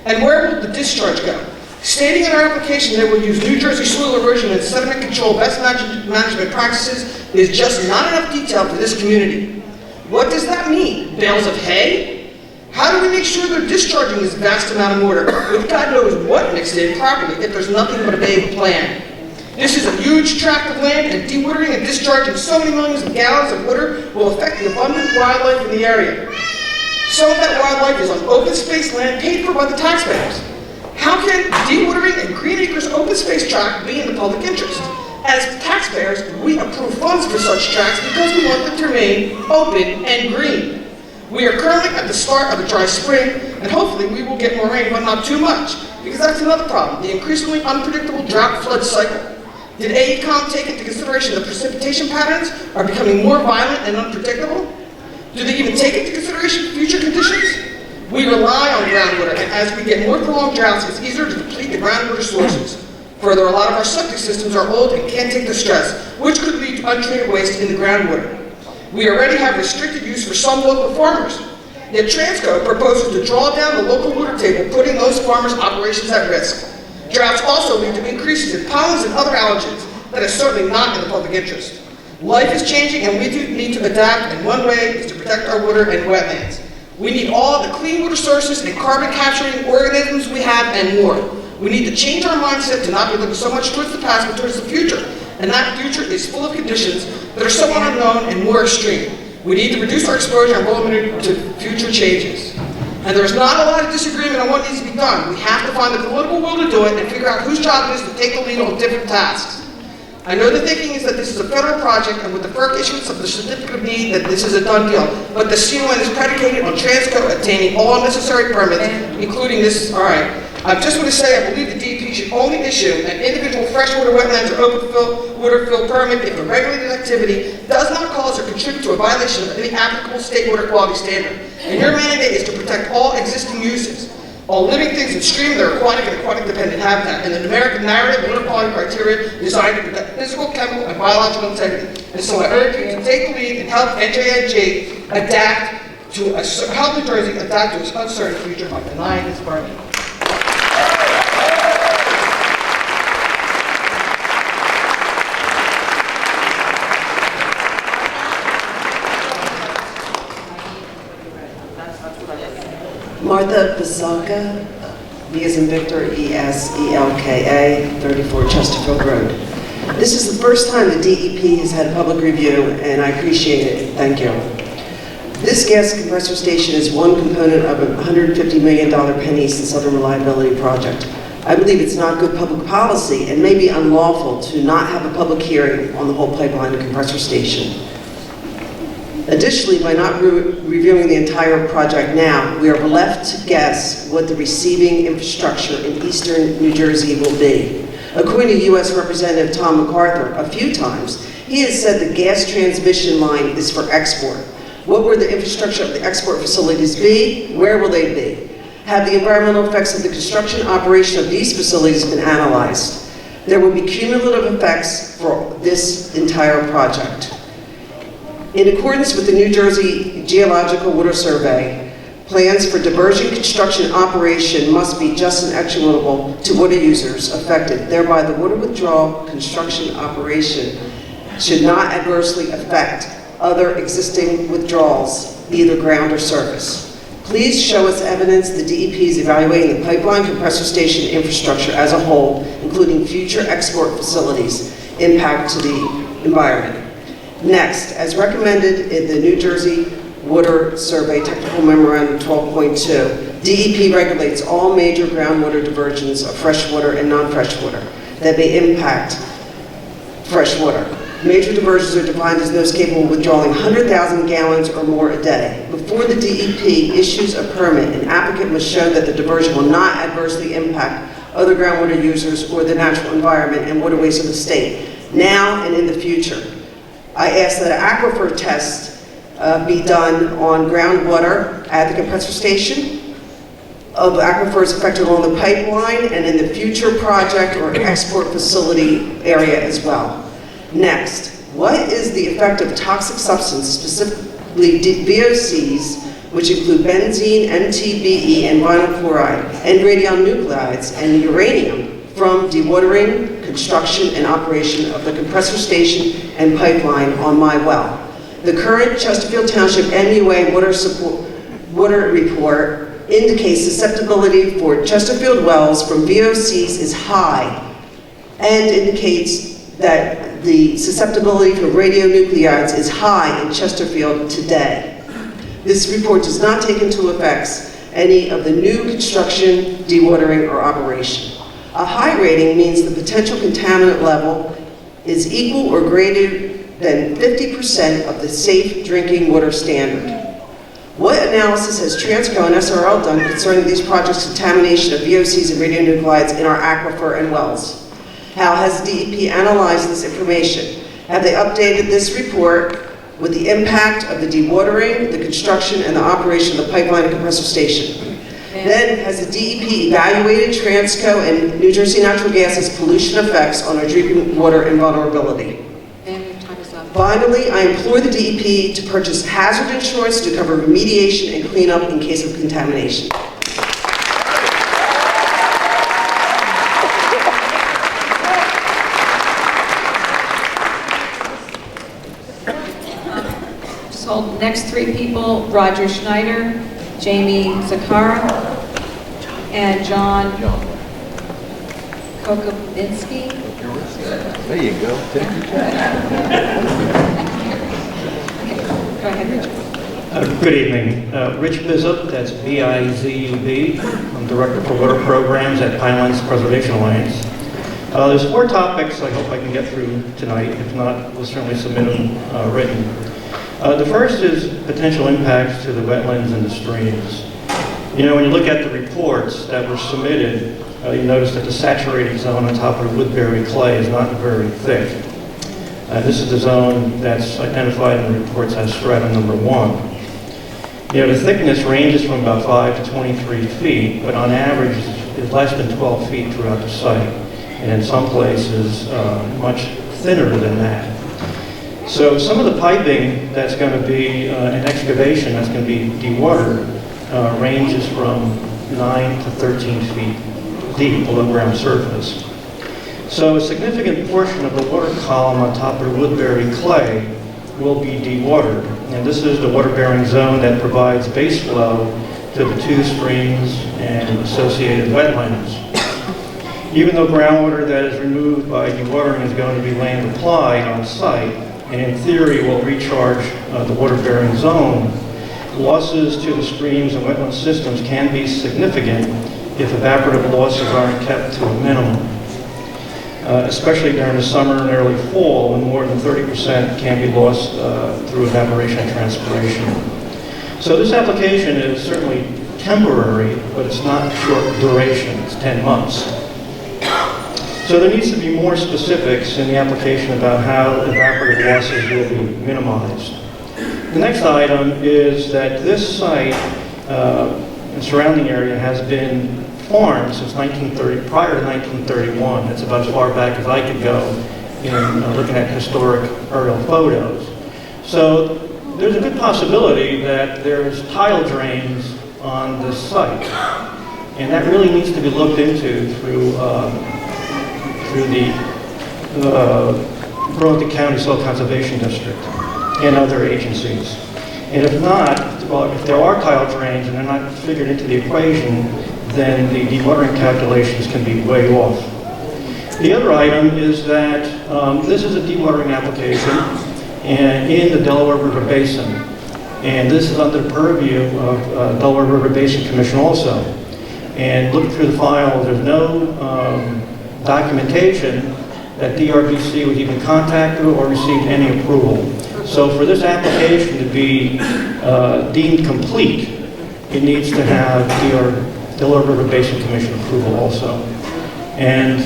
And where will the discharge go? Stating in our application they will use New Jersey soil erosion and sediment control best management practices is just not enough detail for this community. What does that mean? Bales of hay? How do we make sure they're discharging this vast amount of water with God knows what mixed in properly if there's nothing but a vague plan? This is a huge tract of land, and dewatering and discharging so many millions of gallons of water will affect the abundant wildlife in the area. Some of that wildlife is on open space land paid for by the taxpayers. How can dewatering and Green Acres open space tract be in the public interest? As taxpayers, we approve funds for such tracts because we want them to remain open and green. We are currently at the start of a dry spring, and hopefully we will get more rain, but not too much, because that's another problem, the increasingly unpredictable drought flood cycle. Did AECOM take into consideration the precipitation patterns are becoming more violent and unpredictable? Do they even take into consideration future conditions? We rely on groundwater, and as we get more prolonged droughts, it's easier to deplete the groundwater sources. Further, a lot of our septic systems are old and can't take the stress, which could lead to untreated waste in the groundwater. We already have restricted use for some local farmers. Yet Transco proposes to draw down the local water table, putting those farmers' operations at risk. Droughts also lead to increases in pollens and other allergens that is certainly not in the public interest. Life is changing, and we do need to adapt, and one way is to protect our water and wetlands. We need all the clean water sources and carbon capturing organisms we have and more. We need to change our mindset to not be looking so much towards the past but towards the future. And that future is full of conditions that are somewhat unknown and more extreme. We need to reduce our exposure and roll to future changes. And there's not a lot of disagreement on what needs to be done. We have to find the political will to do it and figure out whose job it is to take the lead on different tasks. I know the thinking is that this is a federal project, and with the FERC issuance of the certificate of need, that this is a done deal. But the CON is predicated on Transco obtaining all necessary permits, including this. All right. I just want to say I believe the DEP should only issue an individual freshwater wetlands or open water fill permit if a regulated activity does not cause or contribute to a violation of any applicable state water quality standard. And your mandate is to protect all existing uses. All living things in stream, their aquatic and aquatic-dependent habitat, and the numeric narrative water quality criteria designed to protect physical, chemical, and biological integrity. And so I urge you to take the lead and help NJNG adapt to help New Jersey adapt to its uncertain future by denying this permit. Martha Besalka, V as in Victor, E-S-E-L-K-A, 34 Chesterfield Road. This is the first time the DEP has had a public review, and I appreciate it. Thank you. This gas compressor station is one component of a $150 million PennEast and Southern Reliability Project. I believe it's not good public policy and may be unlawful to not have a public hearing on the whole pipeline and compressor station. Additionally, by not reviewing the entire project now, we are left to guess what the receiving infrastructure in eastern New Jersey will be. According to U.S. Representative Tom MacArthur, a few times, he has said the gas transmission line is for export. What will the infrastructure of the export facilities be? Where will they be? Have the environmental effects of the construction operation of these facilities been analyzed? There will be cumulative effects for this entire project. In accordance with the New Jersey Geological Water Survey, plans for diversion, construction, and operation must be just and equitable to water users affected. Thereby, the water withdrawal, construction, operation should not adversely affect other existing withdrawals, either ground or surface. Please show us evidence the DEP is evaluating the pipeline compressor station infrastructure as a whole, including future export facilities, impact to the environment. Next, as recommended in the New Jersey Water Survey Technical Memorandum 12.2, DEP regulates all major groundwater diversions of freshwater and non-freshwater that may impact freshwater. Major diversions are defined as those capable of withdrawing 100,000 gallons or more a day. Before the DEP issues a permit, an applicant must show that the diversion will not adversely impact other groundwater users or the natural environment and waterways of the state, now and in the future. I ask that an aquifer test be done on groundwater at the compressor station, of aquifers affected along the pipeline, and in the future project or export facility area as well. Next, what is the effect of toxic substances, specifically VOCs, which include benzene, MTBE, and vinyl chloride, and radionuclides and uranium from dewatering, construction, and operation of the compressor station and pipeline on my well? The current Chesterfield Township MUA water report indicates susceptibility for Chesterfield wells from VOCs is high and indicates that the susceptibility for radionuclides is high in Chesterfield today. This report does not take into effect any of the new construction, dewatering, or operation. A high rating means the potential contaminant level is equal or greater than 50% of the safe drinking water standard. What analysis has Transco and SRL done concerning these projects' contamination of VOCs and radionuclides in our aquifer and wells? How has DEP analyzed this information? Have they updated this report with the impact of the dewatering, the construction, and the operation of the pipeline and compressor station? Then, has the DEP evaluated Transco and New Jersey Natural Gas's pollution effects on our drinking water and vulnerability? Finally, I implore the DEP to purchase hazard insurance to cover remediation and cleanup in case of contamination. Just hold next three people: Roger Schneider, Jamie Zakara, and John Kokobinski. There you go. Take your time. Go ahead, Richard. Good evening. Rich Bizup, that's B-I-Z-U-B. I'm Director for Water Programs at Pinelands Preservation Alliance. There's 4 topics I hope I can get through tonight. If not, we'll certainly submit them written. The first is potential impacts to the wetlands and the streams. You know, when you look at the reports that were submitted, you notice that the saturated zone on top of the Woodbury clay is not very thick. This is the zone that's identified in the reports as strata number 1. You know, the thickness ranges from about 5 to 23 feet, but on average is less than 12 feet throughout the site, and in some places much thinner than that. So some of the piping that's going to be an excavation that's going to be dewatered ranges from 9 to 13 feet deep below ground surface. So a significant portion of the water column on top of the Woodbury clay will be dewatered. And this is the water-bearing zone that provides base flow to the 2 streams and associated wetlands. Even though groundwater that is removed by dewatering is going to be land applied on site, and in theory will recharge the water-bearing zone, losses to the streams and wetland systems can be significant if evaporative losses aren't kept to a minimum, especially during the summer and early fall, when more than 30% can be lost through evaporation and transpiration. So this application is certainly temporary, but it's not short duration, it's 10 months. So there needs to be more specifics in the application about how evaporative losses will be minimized. The next item is that this site and surrounding area has been farmed since 1930, prior to 1931. That's about as far back as I could go in looking at historic aerial photos. So there's a good possibility that there's tile drains on this site, and that really needs to be looked into through the Burlington County Soil Conservation District and other agencies. And if not, well, if there are tile drains and they're not figured into the equation, then the dewatering calculations can be way off. The other item is that this is a dewatering application and in the Delaware River Basin. And this is under the purview of Delaware River Basin Commission also. And looking through the file, there's no documentation that DRBC was even contacted or received any approval. So for this application to be deemed complete, it needs to have Delaware River Basin Commission approval also. And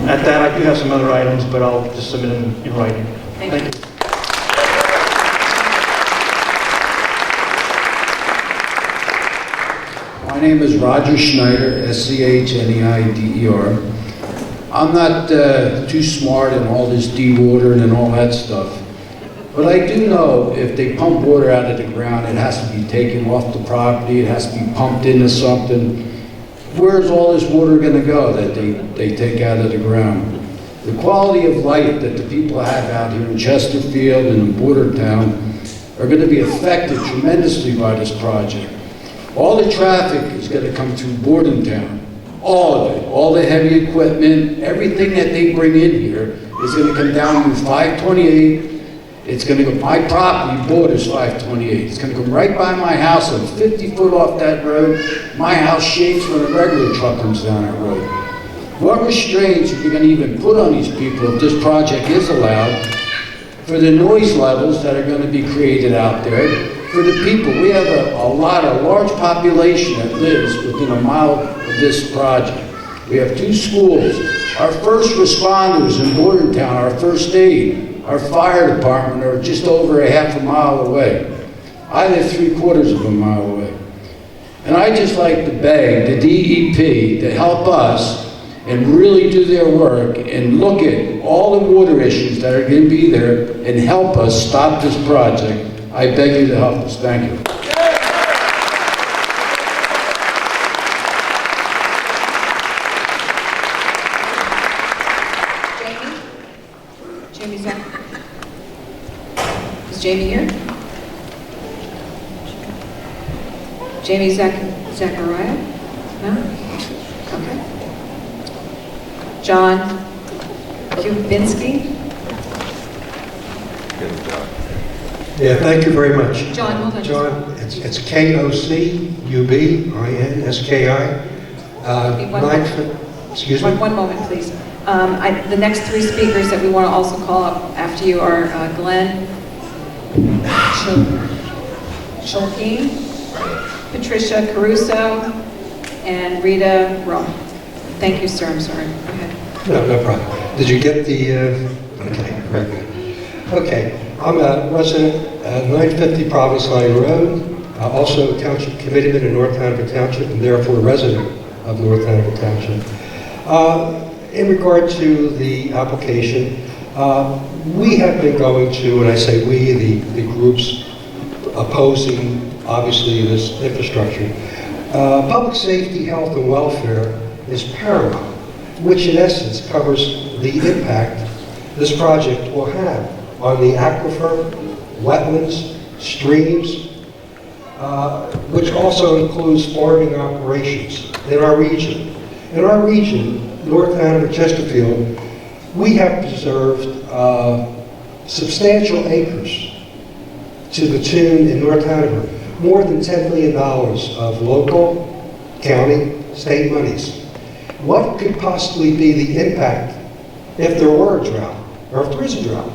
at that, I do have some other items, but I'll just submit them in writing. Thank you. My name is Roger Schneider, S-C-H-N-E-I-D-E-R. I'm not too smart in all this dewatering and all that stuff. But I do know if they pump water out of the ground, it has to be taken off the property, it has to be pumped into something. Where's all this water going to go that they take out of the ground? The quality of life that the people have out here in Chesterfield and in Bordertown are going to be affected tremendously by this project. All the traffic is going to come through Bordentown, all of it, all the heavy equipment, everything that they bring in here is going to come down Route 528. It's going to go, my property borders 528. It's going to come right by my house. I'm 50 foot off that road. My house shakes when a regular truck comes down that road. What restraints are we going to even put on these people if this project is allowed for the noise levels that are going to be created out there? For the people, we have a large population that lives within a mile of this project. We have 2 schools. Our first responders in Bordentown, our first aid, our fire department are just over a half a mile away. I live 3/4 of a mile away. And I just like to beg the DEP to help us and really do their work and look at all the water issues that are going to be there and help us stop this project. I beg you to help us. Thank you. Jamie Zach. Is Jamie here? Jamie Zachariah? No? Okay. John Kubinski? Yeah, thank you very much. John, hold on. John, it's K-O-C-U-B-I-N-S-K-I. Excuse me? One moment, please. The next 3 speakers that we want to also call up after you are Glenn Shulkeen, Patricia Caruso, and Rita Rome. Thank you, sir. I'm sorry. Go ahead. No problem. Did you get the... Okay, very good. Okay, I'm a resident at 950 Province Line Road, also a township committeeman in North Hanover Township, and therefore a resident of North Hanover Township. In regard to the application, we have been going to, and I say we, the groups opposing, obviously, this infrastructure. Public safety, health, and welfare is paramount, which in essence covers the impact this project will have on the aquifer, wetlands, streams, which also includes farming operations in our region. In our region, North Hanover, Chesterfield, we have preserved substantial acres to the tune in North Hanover. more than $10 million of local, county, state monies. What could possibly be the impact if there were a drought, or if there is a drought?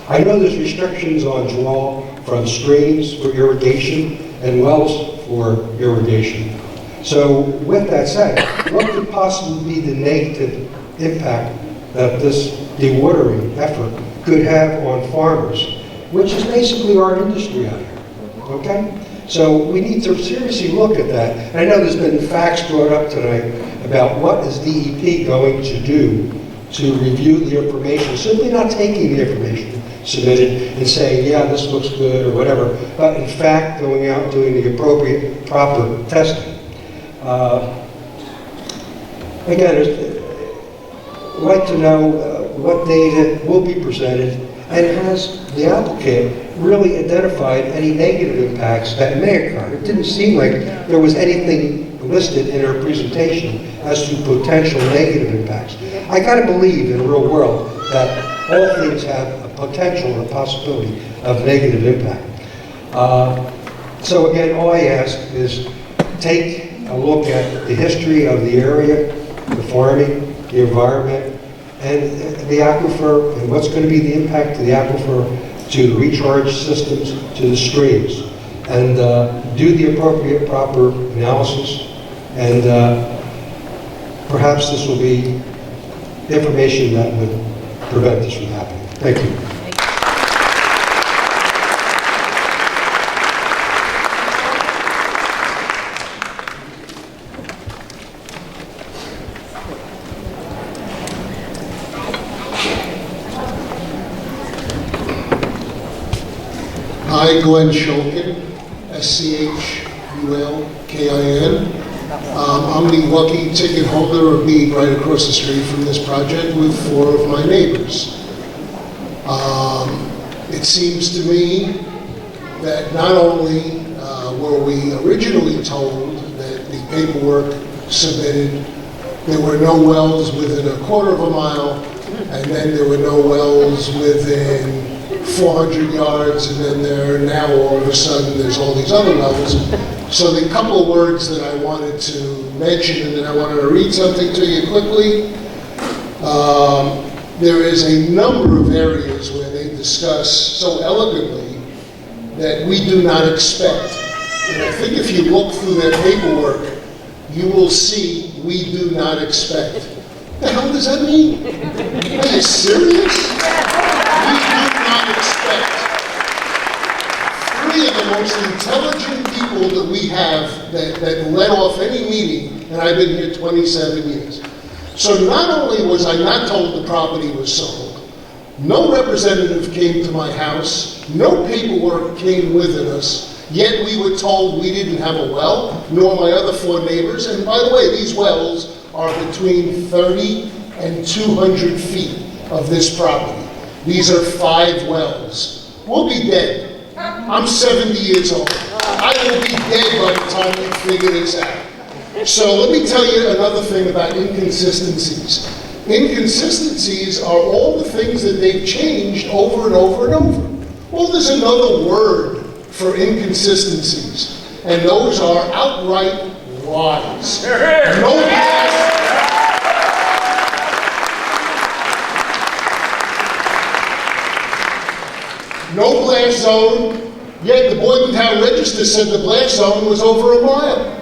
I know there's restrictions on draw from streams for irrigation and wells for irrigation. So with that said, what could possibly be the negative impact that this dewatering effort could have on farmers, which is basically our industry out here, okay? So we need to seriously look at that. And I know there's been facts brought up tonight about what is DEP going to do to review the information, simply not taking the information submitted and saying, yeah, this looks good or whatever, but in fact going out and doing the appropriate, proper testing. Again, I'd like to know what data will be presented, and has the applicant really identified any negative impacts that may occur? It didn't seem like there was anything listed in our presentation as to potential negative impacts. I gotta believe in the real world that all things have a potential or a possibility of negative impact. So again, all I ask is take a look at the history of the area, the farming, the environment, and the aquifer, and what's going to be the impact to the aquifer, to the recharge systems, to the streams, and do the appropriate, proper analysis, and perhaps this will be information that would prevent this from happening. Thank you. Hi, Glenn Shulkin, S-C-H-U-L-K-I-N. I'm the lucky ticket holder of being right across the street from this project with 4 of my neighbors. It seems to me that not only were we originally told that the paperwork submitted, there were no wells within a quarter of a mile, and then there were no wells within 400 yards, and then now all of a sudden there's all these other wells. So the couple of words that I wanted to mention, and then I wanted to read something to you quickly. There is a number of areas where they discuss so elegantly that we do not expect. And I think if you look through their paperwork, you will see we do not expect. What the hell does that mean? Are you serious? We do not expect. 3 of the most intelligent people that we have that led off any meeting, and I've been here 27 years. So not only was I not told the property was sold, no representative came to my house, no paperwork came with us, yet we were told we didn't have a well, nor my other 4 neighbors. And by the way, these wells are between 30 and 200 feet of this property. These are 5 wells. We'll be dead. I'm 70 years old. I will be dead by the time we figure this out. So let me tell you another thing about inconsistencies. Inconsistencies are all the things that they've changed over and over and over. Well, there's another word for inconsistencies, and those are outright lies. No blast zone, yet the Bordentown Register said the blast zone was over a mile.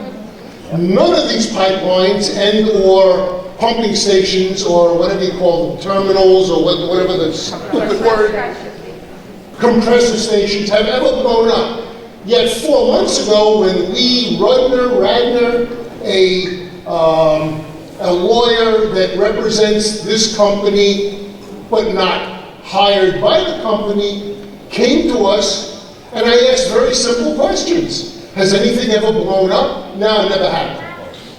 None of these pipelines and or pumping stations or whatever you call them, terminals or whatever the stupid word, compressor stations have ever blown up. Yet 4 months ago when Lee Radner, a lawyer that represents this company but not hired by the company, came to us, and I asked very simple questions. Has anything ever blown up? No, it never happened.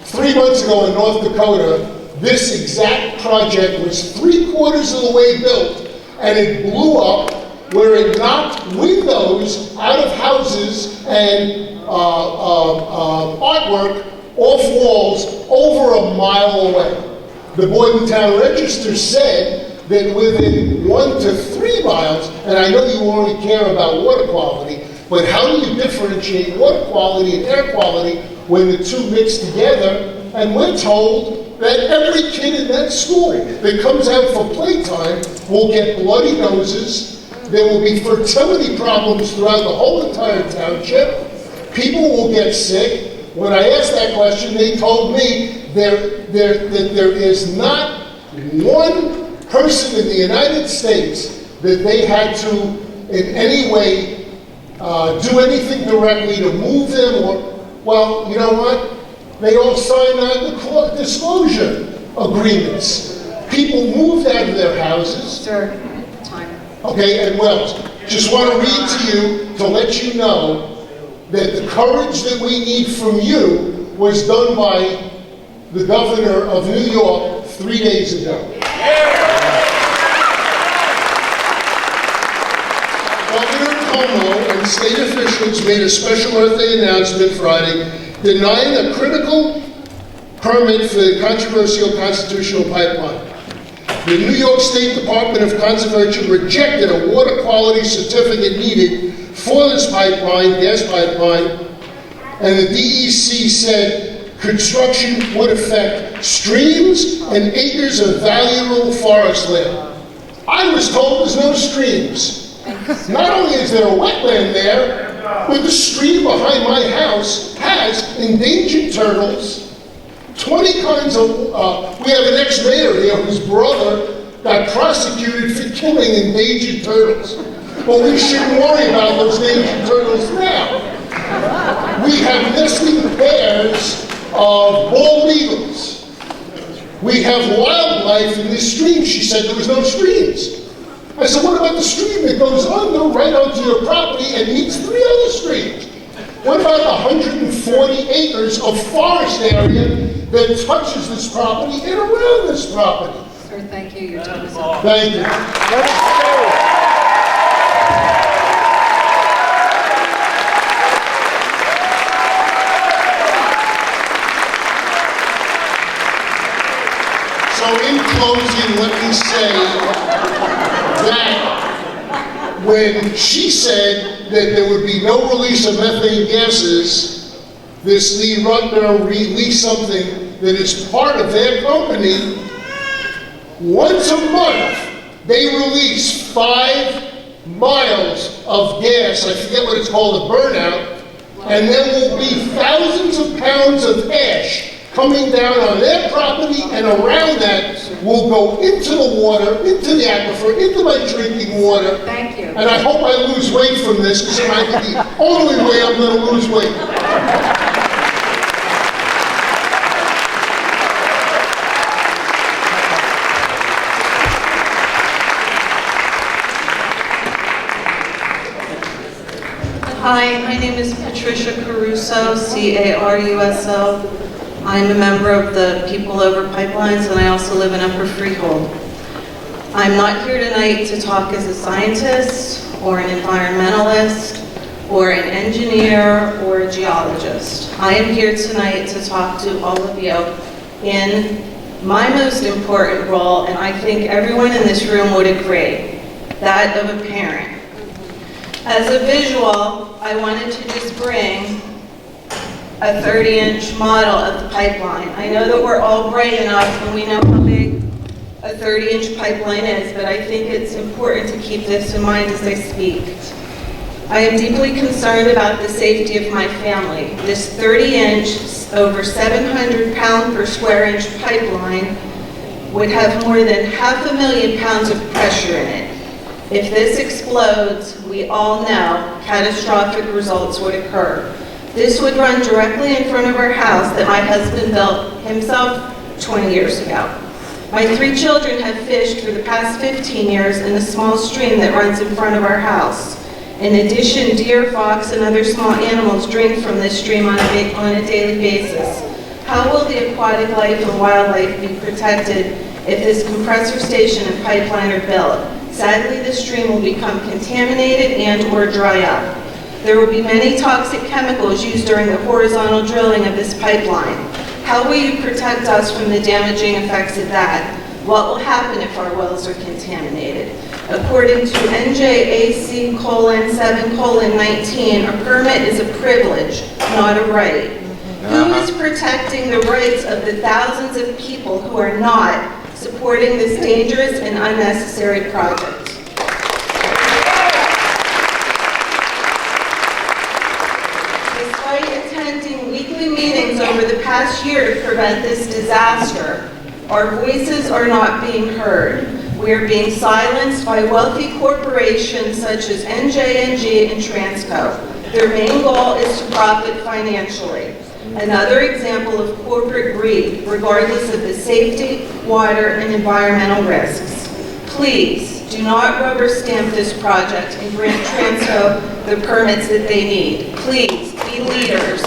3 months ago in North Dakota, this exact project was 3/4 of the way built, and it blew up where it knocked windows out of houses and artwork off walls over a mile away. The Bordentown Register said that within 1 to 3 miles, and I know you only care about water quality, But how do you differentiate water quality and air quality when the two mix together? And we're told that every kid in that school that comes out for playtime will get bloody noses. There will be fertility problems throughout the whole entire township. People will get sick. When I asked that question, they told me that there is not one person in the United States that they had to in any way do anything directly to move them or, well, you know what? They all signed non-disclosure agreements. People moved out of their houses. Sir, time. Okay, and Wells, just want to read to you to let you know that the courage that we need from you was done by the governor of New York 3 days ago. Governor Cuomo and state officials made a special Earth Day announcement Friday denying a critical permit for the controversial constitutional pipeline. The New York State Department of Conservation rejected a water quality certificate needed for this pipeline, gas pipeline, and the DEC said construction would affect streams and acres of valuable forest land. I was told there's no streams. Not only is there a wetland there, but the stream behind my house has endangered turtles, 20 kinds of, we have an ex-mayor here whose brother got prosecuted for killing endangered turtles. But we shouldn't worry about those endangered turtles now. We have nesting pairs of bald eagles. We have wildlife in this stream. She said there was no streams. I said, what about the stream that goes under right onto your property and meets 3 other streams? What about the 140 acres of forest area that touches this property and around this property? Sir, thank you. Your time is up. Thank you. So in closing, let me say that when she said that there would be no release of methane gases, this Lee Rutner released something that is part of their company. Once a month, they release 5 miles of gas. I forget what it's called, a burnout. And there will be thousands of pounds of ash coming down on their property, and around that will go into the water, into the aquifer, into my drinking water. Thank you. And I hope I lose weight from this, because it might be the only way I'm going to lose weight. Hi, my name is Patricia Caruso, C-A-R-U-S-O. I'm a member of the People Over Pipelines, and I also live in Upper Freehold. I'm not here tonight to talk as a scientist, or an environmentalist, or an engineer, or a geologist. I am here tonight to talk to all of you in my most important role, and I think everyone in this room would agree, that of a parent. As a visual, I wanted to just bring a 30-inch model of the pipeline. I know that we're all bright enough and we know how big a 30-inch pipeline is, but I think it's important to keep this in mind as I speak. I am deeply concerned about the safety of my family. This 30-inch, over 700 pound per square inch pipeline would have more than 500,000 pounds of pressure in it. If this explodes, we all know catastrophic results would occur. This would run directly in front of our house that my husband built himself 20 years ago. My 3 children have fished for the past 15 years in the small stream that runs in front of our house. In addition, deer, fox, and other small animals drink from this stream on a daily basis. How will the aquatic life and wildlife be protected if this compressor station and pipeline are built? Sadly, the stream will become contaminated and or dry up. There will be many toxic chemicals used during the horizontal drilling of this pipeline. How will you protect us from the damaging effects of that? What will happen if our wells are contaminated? According to NJAC:7:19, a permit is a privilege, not a right. Who is protecting the rights of the thousands of people who are not supporting this dangerous and unnecessary project? Despite attending weekly meetings over the past year to prevent this disaster, our voices are not being heard. We are being silenced by wealthy corporations such as NJNG and Transco. Their main goal is to profit financially. Another example of corporate greed, regardless of the safety, water, and environmental risks. Please do not rubber stamp this project and grant Transco the permits that they need. Please be leaders.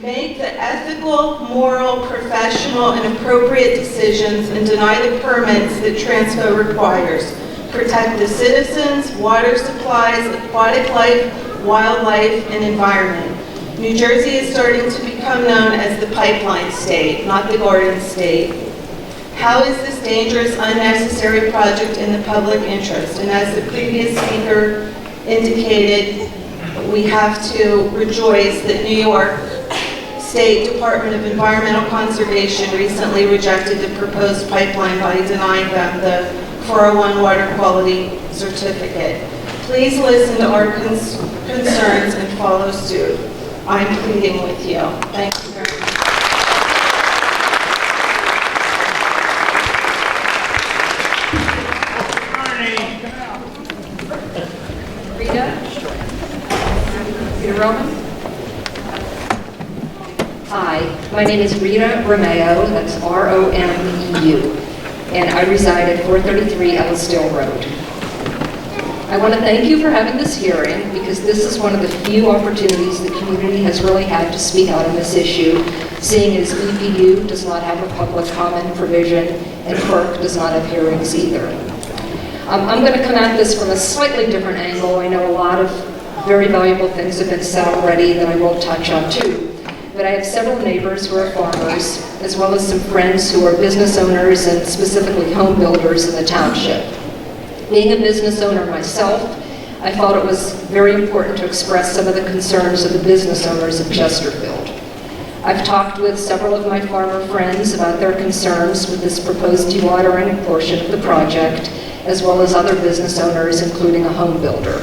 Make the ethical, moral, professional, and appropriate decisions and deny the permits that Transco requires. Protect the citizens, water supplies, aquatic life, wildlife, and environment. New Jersey is starting to become known as the pipeline state, not the garden state. How is this dangerous, unnecessary project in the public interest? And as the previous speaker indicated, we have to rejoice that New York State Department of Environmental Conservation recently rejected the proposed pipeline by denying them the 401 water quality certificate. Please listen to our concerns and follow suit. I'm pleading with you. Thank you very much. Rita Roman? Hi, my name is Rita Romeo, that's R-O-M-E-U, and I reside at 433 Ellisdale Road. I want to thank you for having this hearing because this is one of the few opportunities the community has really had to speak out on this issue, seeing as EPU does not have a public comment provision and FERC does not have hearings either. I'm going to come at this from a slightly different angle. I know a lot of very valuable things have been said already that I will touch on too. But I have several neighbors who are farmers, as well as some friends who are business owners and specifically home builders in the township. Being a business owner myself, I thought it was very important to express some of the concerns of the business owners of Chesterfield. I've talked with several of my farmer friends about their concerns with this proposed dewatering portion of the project, as well as other business owners, including a home builder.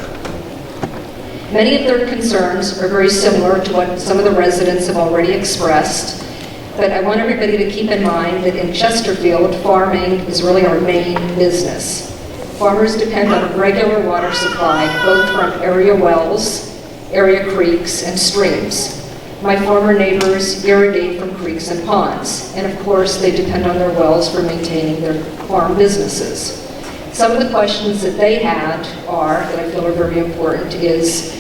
Many of their concerns are very similar to what some of the residents have already expressed, but I want everybody to keep in mind that in Chesterfield, farming is really our main business. Farmers depend on a regular water supply, both from area wells, area creeks, and streams. My farmer neighbors irrigate from creeks and ponds, and of course, they depend on their wells for maintaining their farm businesses. Some of the questions that they had are, that I feel are very important, is,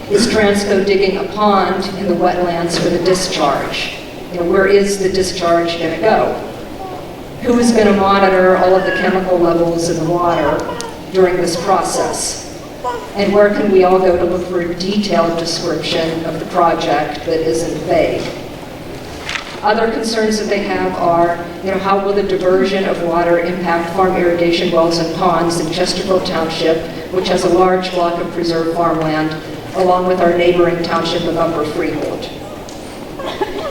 is Transco digging a pond in the wetlands for the discharge? Where is the discharge going to go? Who is going to monitor all of the chemical levels in the water during this process? And where can we all go to look for a detailed description of the project that isn't vague? Other concerns that they have are, how will the diversion of water impact farm irrigation wells and ponds in Chesterfield Township, which has a large block of preserved farmland, along with our neighboring township of Upper Freehold?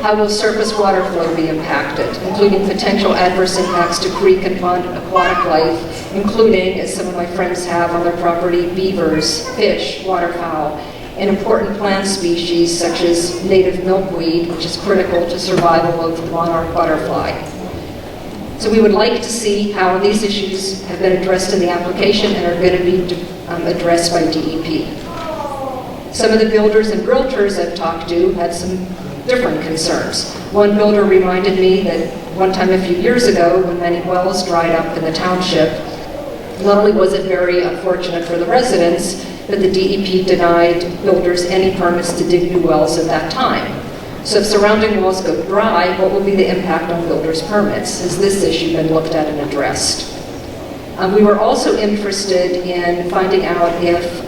How will surface water flow be impacted, including potential adverse impacts to creek and pond aquatic life, including, as some of my friends have on their property, beavers, fish, waterfowl, and important plant species such as native milkweed, which is critical to survival of the monarch butterfly. So we would like to see how these issues have been addressed in the application and are going to be addressed by DEP. Some of the builders and realtors I've talked to had some different concerns. One builder reminded me that one time a few years ago, when many wells dried up in the township, not only was it very unfortunate for the residents, but the DEP denied builders any permits to dig new wells at that time. So if surrounding wells go dry, what will be the impact on builders' permits? Has this issue been looked at and addressed? We were also interested in finding out if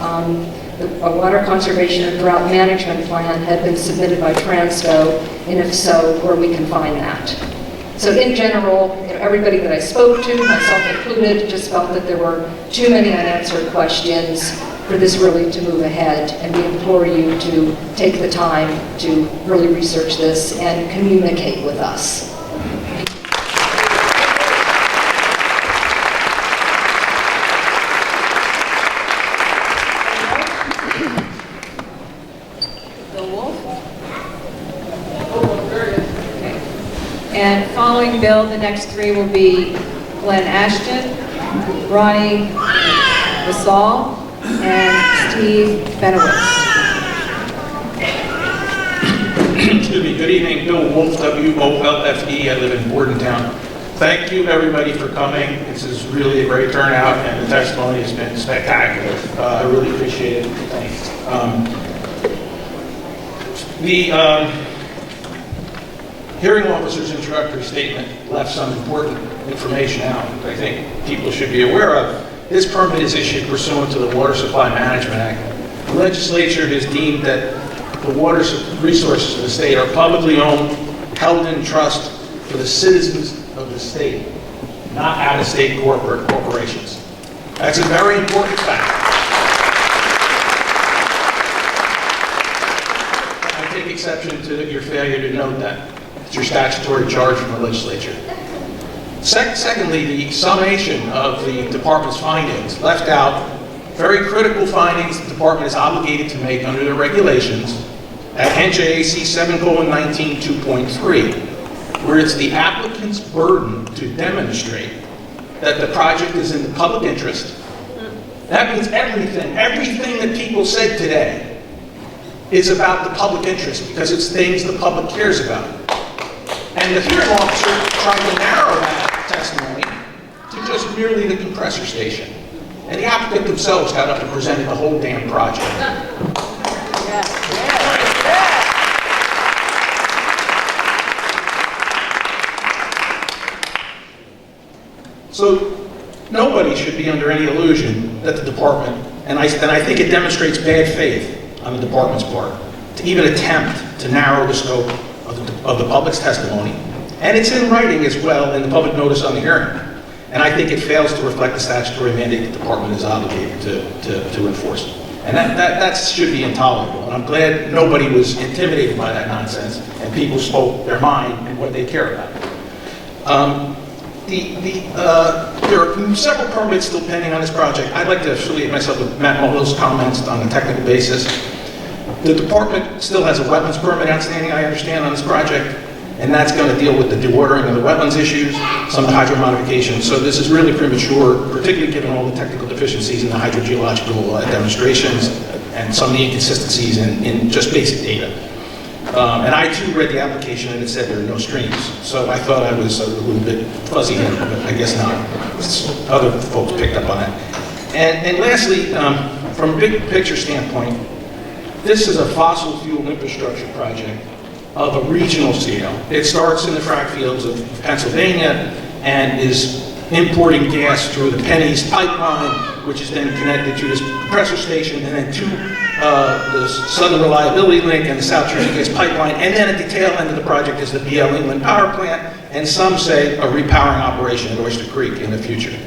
a water conservation and drought management plan had been submitted by Transco, and if so, where we can find that. So in general, everybody that I spoke to, myself included, just felt that there were too many unanswered questions for this really to move ahead, and we implore you to take the time to really research this and communicate with us. And following Bill, the next three will be Glenn Ashton, Ronnie Vasal, and Steve Benowitz. Excuse me, good evening, Bill Wolf, W-O-L-F-E, I live in Bordentown. Thank you, everybody, for coming. This is really a great turnout, and the testimony has been spectacular. I really appreciate it. Thanks. The hearing officer's introductory statement left some important information out that I think people should be aware of. This permit is issued pursuant to the Water Supply Management Act. The legislature has deemed that the water resources of the state are publicly owned, held in trust for the citizens of the state, not out-of-state corporations. That's a very important fact. I take exception to your failure to note that. It's your statutory charge from the legislature. Secondly, the summation of the department's findings left out very critical findings the department is obligated to make under the regulations at NJAC 7:19 2.3, where it's the applicant's burden to demonstrate that the project is in the public interest. That means everything that people said today is about the public interest because it's things the public cares about. And the hearing officer tried to narrow that testimony to just merely the compressor station. And the applicant themselves got up and presented the whole damn project. So nobody should be under any illusion that the department, and I think it demonstrates bad faith on the department's part, to even attempt to narrow the scope of the public's testimony, and it's in writing as well in the public notice on the hearing. And I think it fails to reflect the statutory mandate the department is obligated to enforce. And that should be intolerable. And I'm glad nobody was intimidated by that nonsense, and people spoke their mind and what they care about. There are several permits still pending on this project. I'd like to affiliate myself with Matt Mulville's comments on a technical basis. The department still has a wetlands permit outstanding, I understand, on this project, and that's going to deal with the dewatering of the wetlands issues, some of the hydro modifications. So this is really premature, particularly given all the technical deficiencies in the hydrogeological demonstrations and some of the inconsistencies in just basic data. And I too read the application and it said there are no streams. So I thought I was a little bit fuzzy here, but I guess not. Other folks picked up on that. And lastly, from a big picture standpoint, this is a fossil fuel infrastructure project of a regional scale. It starts in the frac fields of Pennsylvania and is importing gas through the Penny's pipeline, which is then connected to this compressor station, and then to the Southern Reliability Link and the South Jersey Gas Pipeline, and then at the tail end of the project is the BL England Power Plant, and some say a repowering operation at Oyster Creek in the future.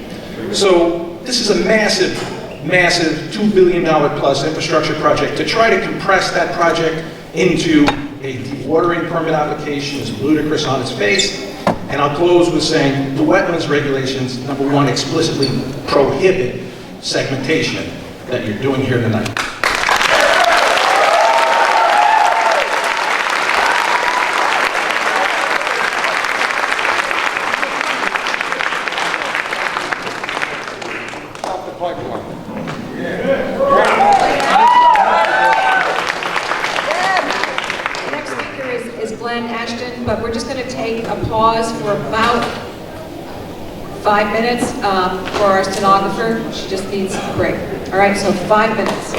So this is a massive $2 billion plus infrastructure project. To try to compress that project into a dewatering permit application is ludicrous on its face. And I'll close with saying the wetlands regulations, number one, explicitly prohibit segmentation that you're doing here tonight. But we're just going to take a pause for about 5 minutes for our stenographer. She just needs a break. All right, so 5 minutes.